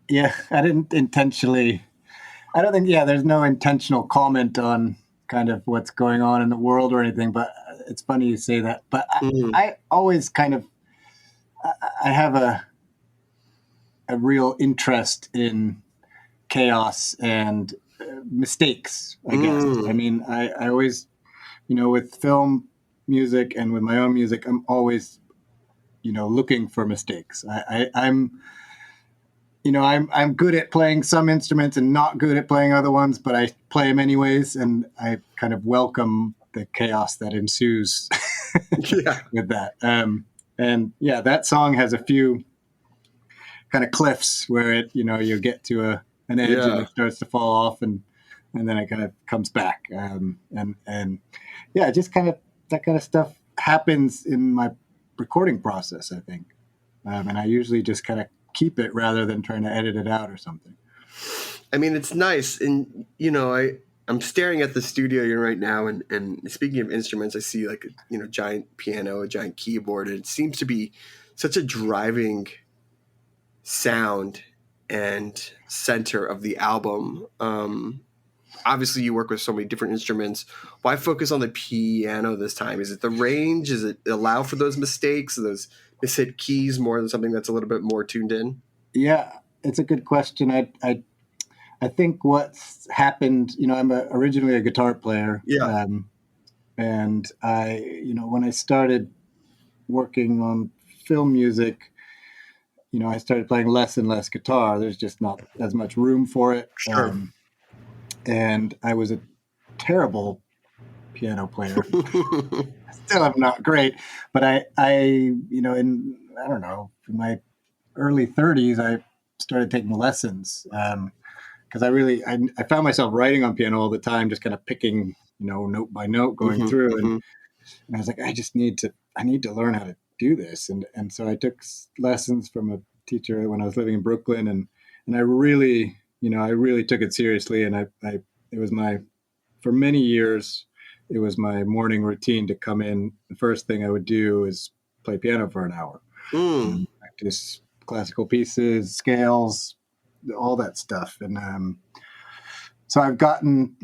I didn't intentionally. I don't think, there's no intentional comment on kind of what's going on in the world or anything, but it's funny you say that. But I always kind of, I have a real interest in chaos and mistakes, I guess. I mean, I always, with film music and with my own music, I'm always, looking for mistakes. I'm good at playing some instruments and not good at playing other ones, but I play them anyways, and I kind of welcome the chaos that ensues with that. That song has a few kind of cliffs where it, you get to an edge and it starts to fall off, and then it kind of comes back. Just kind of that kind of stuff happens in my recording process, I think. And I usually just kind of keep it rather than trying to edit it out or something. I mean, it's nice. And, I'm staring at the studio you're right now. And speaking of instruments, I see like a, giant piano, a giant keyboard. And it seems to be such a driving sound and center of the album. Obviously, you work with so many different instruments. Why focus on the piano this time? Is it the range? Is it allow for those mistakes, those mishit keys more than something that's a little bit more tuned in? Yeah, it's a good question. I think what's happened, I'm originally a guitar player. And I, when I started working on film music, I started playing less and less guitar. There's just not as much room for it. Sure. And I was a terrible piano player. Still, I'm not great, but in my early 30s, I started taking lessons because I found myself writing on piano all the time, just kind of picking, note by note, going through, and I was like, I need to learn how to do this, and so I took lessons from a teacher when I was living in Brooklyn, and I really took it seriously, and for many years, it was my morning routine to come in. The first thing I would do is play piano for an hour. Practice classical pieces, scales, all that stuff. And so I've gotten,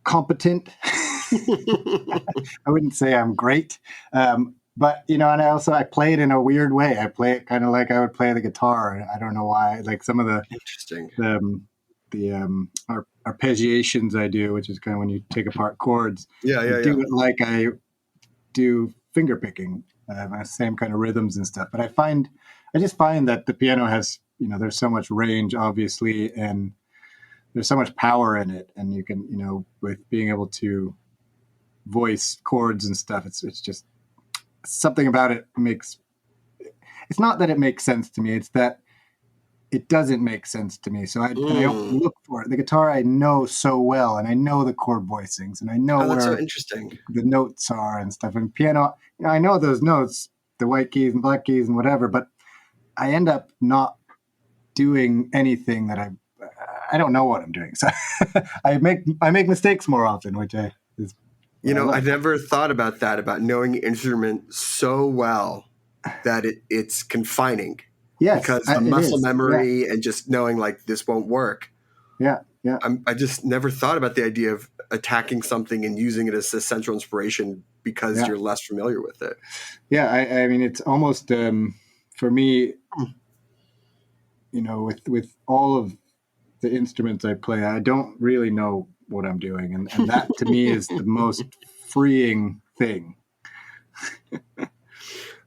competent. I wouldn't say I'm great. But, and I play it in a weird way. I play it kind of like I would play the guitar. I don't know why. Like some of the interesting arpeggiations I do, which is kind of when you take apart chords. Do it like I do finger picking, same kind of rhythms and stuff. But I just find that the piano has, there's so much range, obviously, and there's so much power in it, and you can, with being able to voice chords and stuff, it's just something about it it's not that it makes sense to me, it's that it doesn't make sense to me. So I don't look for it. The guitar I know so well, and I know the chord voicings, and I know where so interesting. The notes are and stuff. And piano, I know those notes, the white keys and black keys and whatever, but I end up not doing anything that I don't know what I'm doing. So I make mistakes more often, which I never thought about that, about knowing an instrument so well that it's confining. Yes, because the muscle memory and just knowing like this won't work. Yeah. I just never thought about the idea of attacking something and using it as a central inspiration because you're less familiar with it. Yeah, I mean, it's almost for me, with all of the instruments I play, I don't really know what I'm doing, and that to me is the most freeing thing.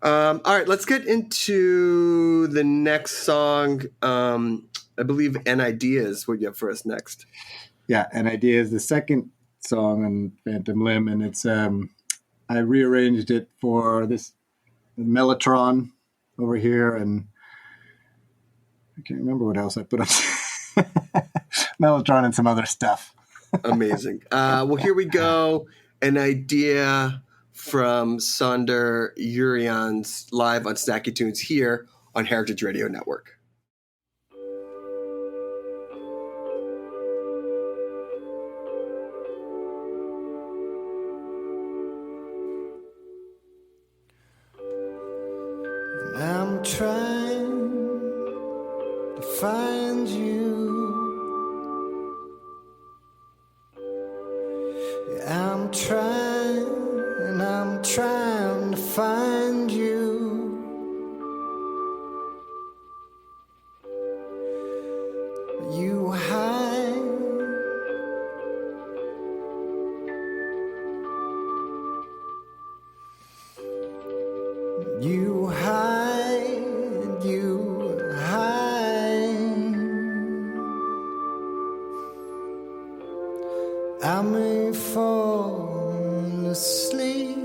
All right, let's get into the next song. I believe An Idea is what you have for us next. Yeah, An Idea is the second song on Phantom Limb, and it's I rearranged it for this Mellotron over here, and I can't remember what else I put on Mellotron and some other stuff. Amazing. Well, here we go. An idea from Saunder Jurriaans live on Snacky Tunes here on Heritage Radio Network. I'm trying to find you. I'm trying to find you. You hide. You hide. You hide. I may fall asleep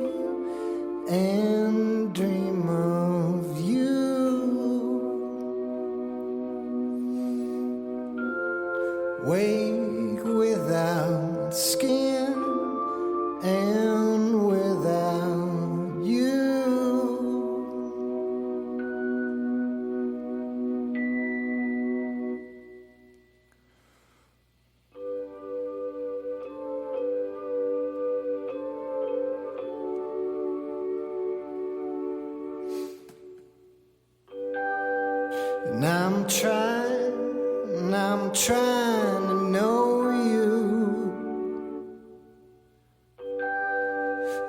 and dream of you. Wake without skin and without you. And I'm trying to know you.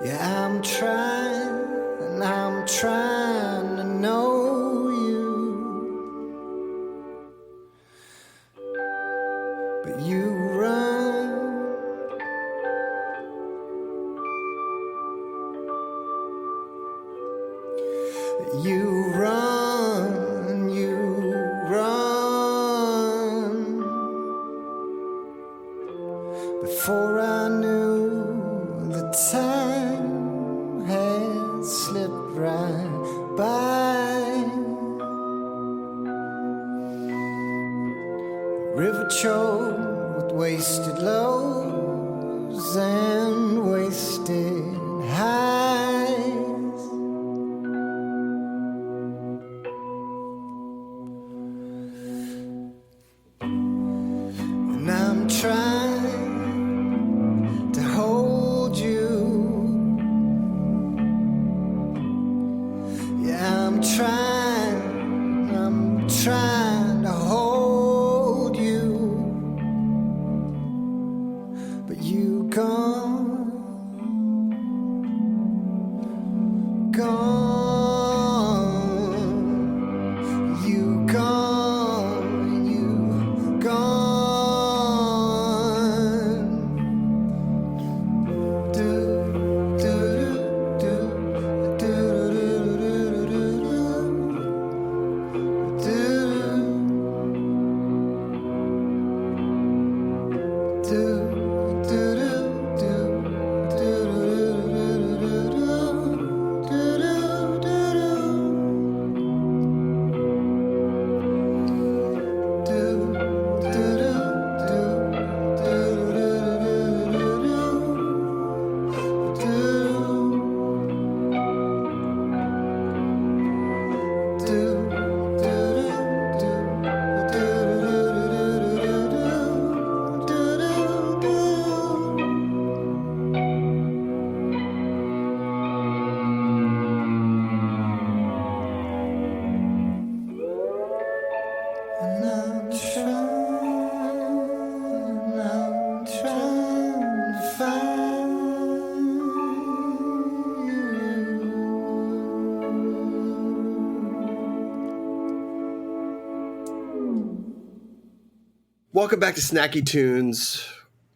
Yeah, I'm trying to know you. But you run. You run, you run. Before I knew, the time had slipped right by. River choked with wasted lows and wasted highs. And I'm trying to hold you. Yeah, I'm trying to hold you. But you gone, you gone, you gone. And I'm trying to find you. Welcome back to Snacky Tunes.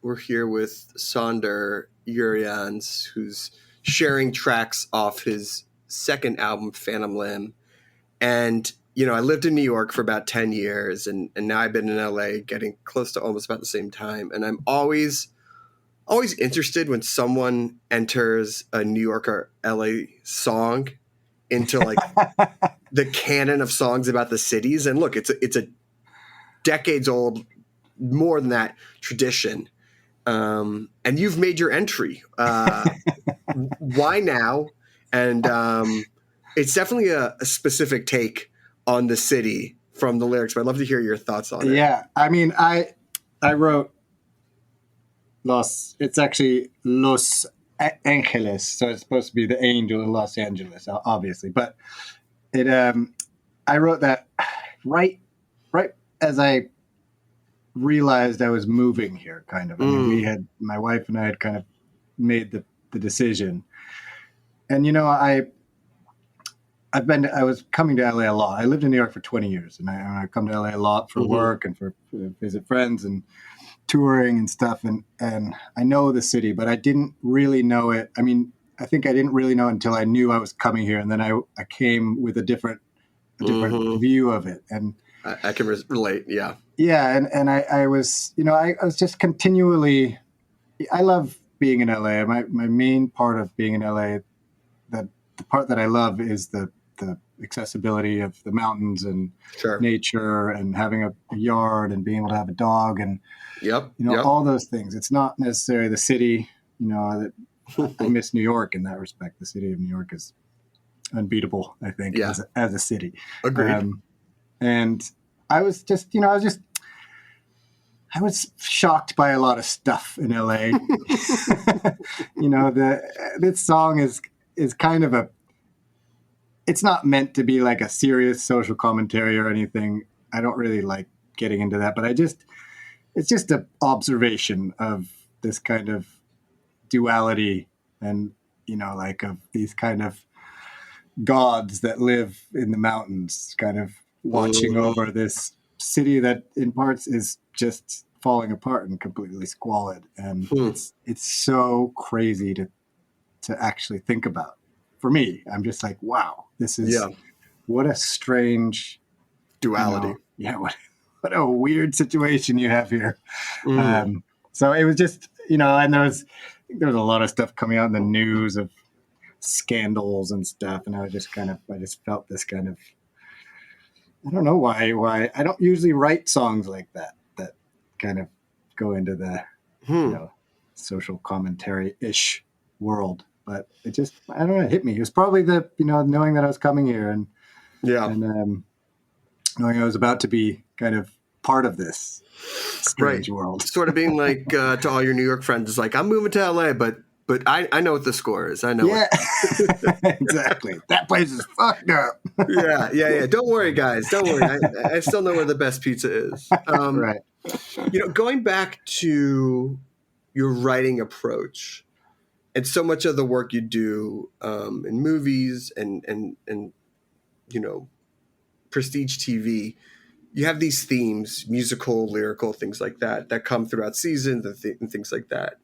We're here with Saunder Jurriaans, who's sharing tracks off his second album, Phantom Limb. And, you know, I lived in New York for about 10 years, and now I've been in LA getting close to almost about the same time. And I'm always always interested when someone enters a New York or LA song into like the canon of songs about the cities. And look, it's a decades old, more than that, tradition. And you've made your entry. Why now? And it's definitely a specific take on the city from the lyrics, but I'd love to hear your thoughts on it. Yeah, I mean, I wrote it's actually Los Angeles, so it's supposed to be the angel of Los Angeles, obviously. But it, I wrote that right as I realized I was moving here, kind of. I mean, my wife and I had kind of made the decision, and I was coming to LA a lot. I lived in New York for 20 years, and I come to LA a lot for work and for visit friends and touring and stuff. And I know the city, but I didn't really know it. I mean, I think I didn't really know it until I knew I was coming here, and then I came with a different view of it. And I can relate. Yeah. Yeah. And I was, I was just continually, I love being in LA. My main part of being in LA, the part that I love is the accessibility of the mountains and nature and having a yard and being able to have a dog and, all those things. It's not necessarily the city, that I miss New York in that respect. The city of New York is unbeatable, I think, as a city. Agreed. And I was just, I was shocked by a lot of stuff in LA. This song is kind of it's not meant to be like a serious social commentary or anything. I don't really like getting into that, but it's just an observation of this kind of duality and, of these kind of gods that live in the mountains, kind of watching over this city that in parts is just falling apart and completely squalid. And it's so crazy to actually think about. For me, I'm just like, wow, this is what a strange duality. What a weird situation you have here. So it was just, and there was a lot of stuff coming out in the news of scandals and stuff. And I just felt this kind of, I don't know why I don't usually write songs like that kind of go into the, social commentary-ish world. But it just, I don't know, it hit me. It was probably the, knowing that I was coming here and knowing I was about to be kind of part of this strange world. Sort of being like to all your New York friends, it's like, I'm moving to LA, but I know what the score is. I know. Yeah, exactly. That place is fucked up. Yeah. Don't worry, guys. Don't worry. I still know where the best pizza is. Right. Going back to your writing approach, and so much of the work you do in movies and prestige TV, you have these themes, musical, lyrical, things like that come throughout seasons and things like that.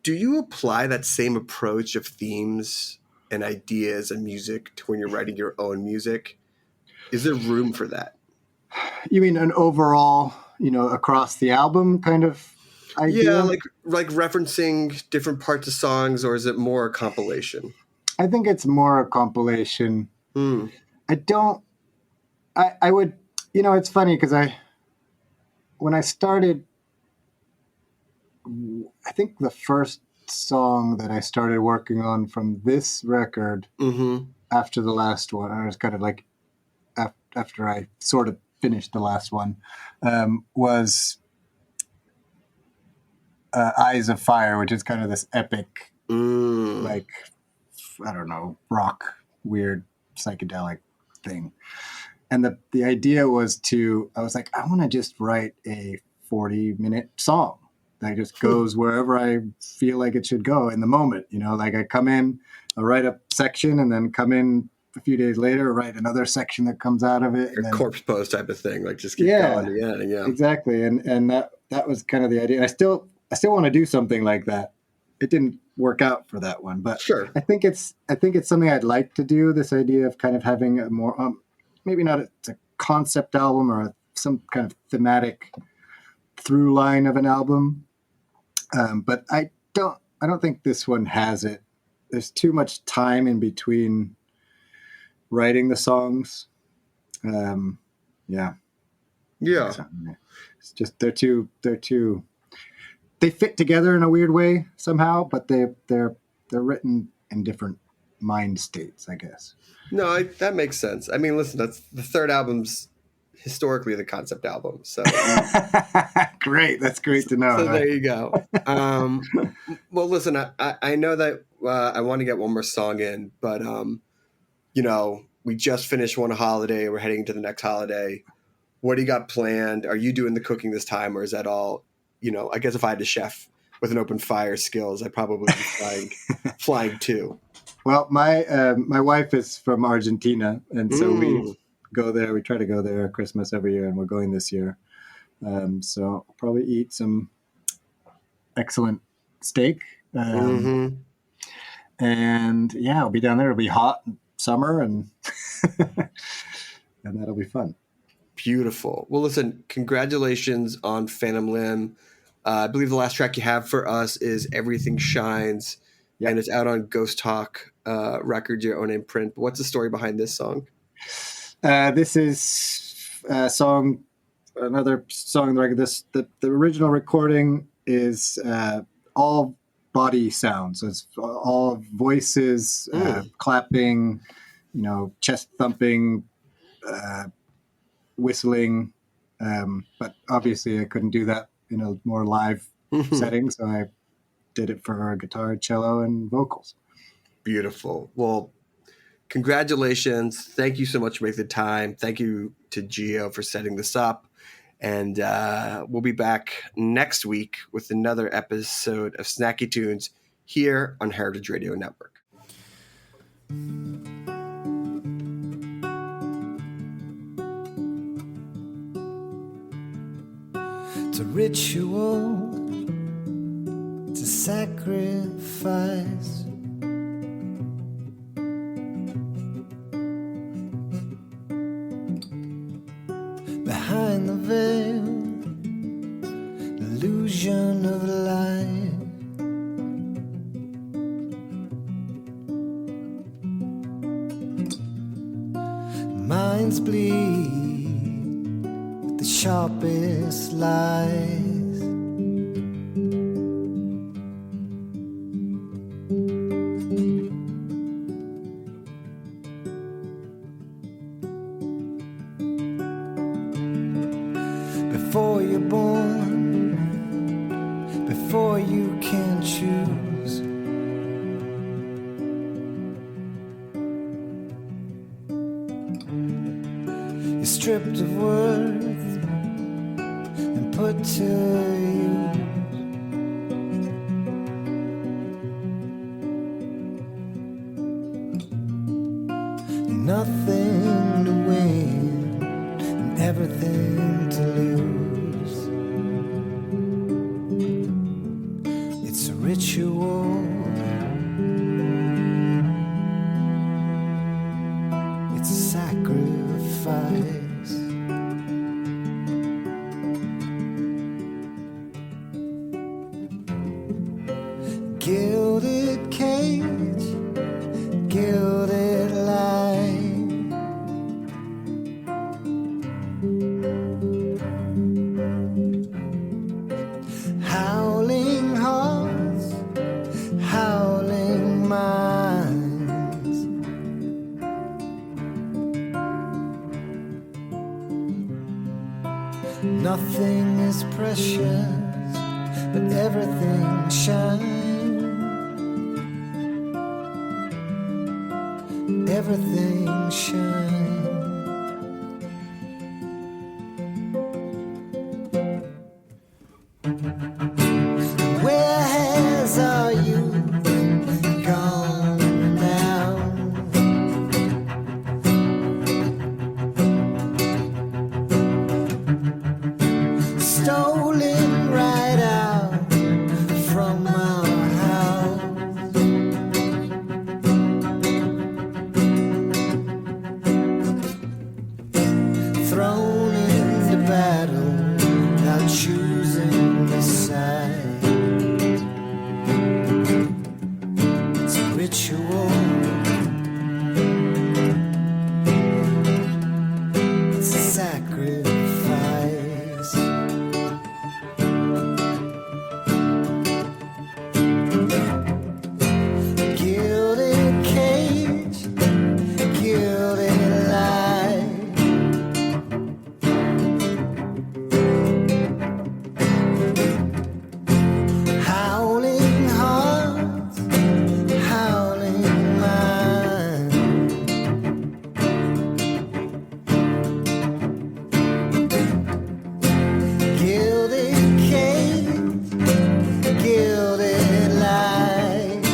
Do you apply that same approach of themes and ideas and music to when you're writing your own music? Is there room for that? You mean an overall, across the album kind of idea? Yeah, like referencing different parts of songs, or is it more a compilation? I think it's more a compilation. I would, it's funny because when I started, I think the first song that I started working on from this record after the last one, I was kind of like, after I sort of finished the last one, was Eyes of Fire, which is kind of this epic, like, I don't know, rock, weird, psychedelic thing. And the idea was I was like, I want to just write a 40-minute song that just goes wherever I feel like it should go in the moment. Like I come in, I write a section, and then come in a few days later, write another section that comes out of it. A corpse pose type of thing, like just keep going. Yeah, exactly. And that was kind of the idea. I still want to do something like that. It didn't work out for that one, but sure. I think it's something I'd like to do. This idea of kind of having a more, maybe not a concept album or some kind of thematic through line of an album. But I don't think this one has it. There's too much time in between writing the songs. Yeah. It's just they're too. They fit together in a weird way somehow, but they're written in different mind states, I guess. No, that makes sense. I mean, listen, that's the third album's historically the concept album. So great. That's great to know. So there you go. Well, listen, I know that I want to get one more song in, but we just finished one holiday. We're heading into the next holiday. What do you got planned? Are you doing the cooking this time, or is that all? I guess if I had a chef with an open fire skills, I'd probably be flying too. Well, my wife is from Argentina, and so we go there. We try to go there Christmas every year, and we're going this year. So I'll probably eat some excellent steak. And yeah, I'll be down there. It'll be hot summer, and and that'll be fun. Beautiful. Well, listen, congratulations on Phantom Limb. I believe the last track you have for us is Everything Shines, and it's out on Ghost Talk Records, your own imprint. But what's the story behind this song? This is a song, another song on the record. The original recording is all body sounds. So it's all voices, clapping, chest thumping, whistling. But obviously I couldn't do that in a more live setting, so I did it for guitar, cello, and vocals. Beautiful. Well, congratulations. Thank you so much for making the time. Thank you to Gio for setting this up. And we'll be back next week with another episode of Snacky Tunes here on Heritage Radio Network. It's a ritual, it's a sacrifice. Behind the veil, illusion of life. Minds bleed with the sharpest lies. Before you're born, before you can choose, you're stripped of worth and put to use. Nothing to win and everything to lose. It's a ritual. It's a sacrifice. Gilded cage, gilded line. Howling hearts, howling minds. Nothing is precious, but everything shines. Everything shines. Where has our youth gone now? Stolen right out from our house. Thrown into battle without choosing the side. sacrifice. Gilded cage, gilded light. Howling hearts, howling minds. Gilded cage, gilded light.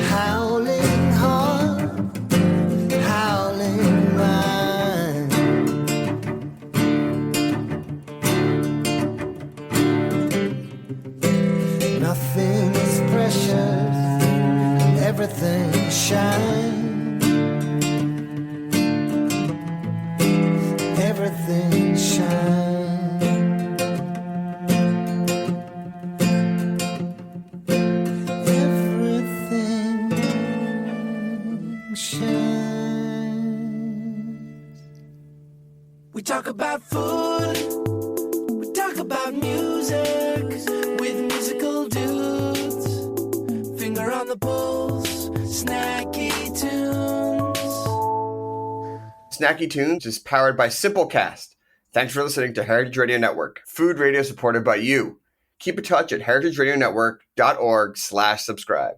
Howling heart, howling mind. Nothing is precious, and everything shines. Everything shines. Everything shines. We talk about food, we talk about music with musical dudes. Finger on the pulse, snacky tunes. Snacky Tunes is powered by Simplecast. Thanks for listening to Heritage Radio Network, food radio supported by you. Keep in touch at heritageradionetwork.org/subscribe.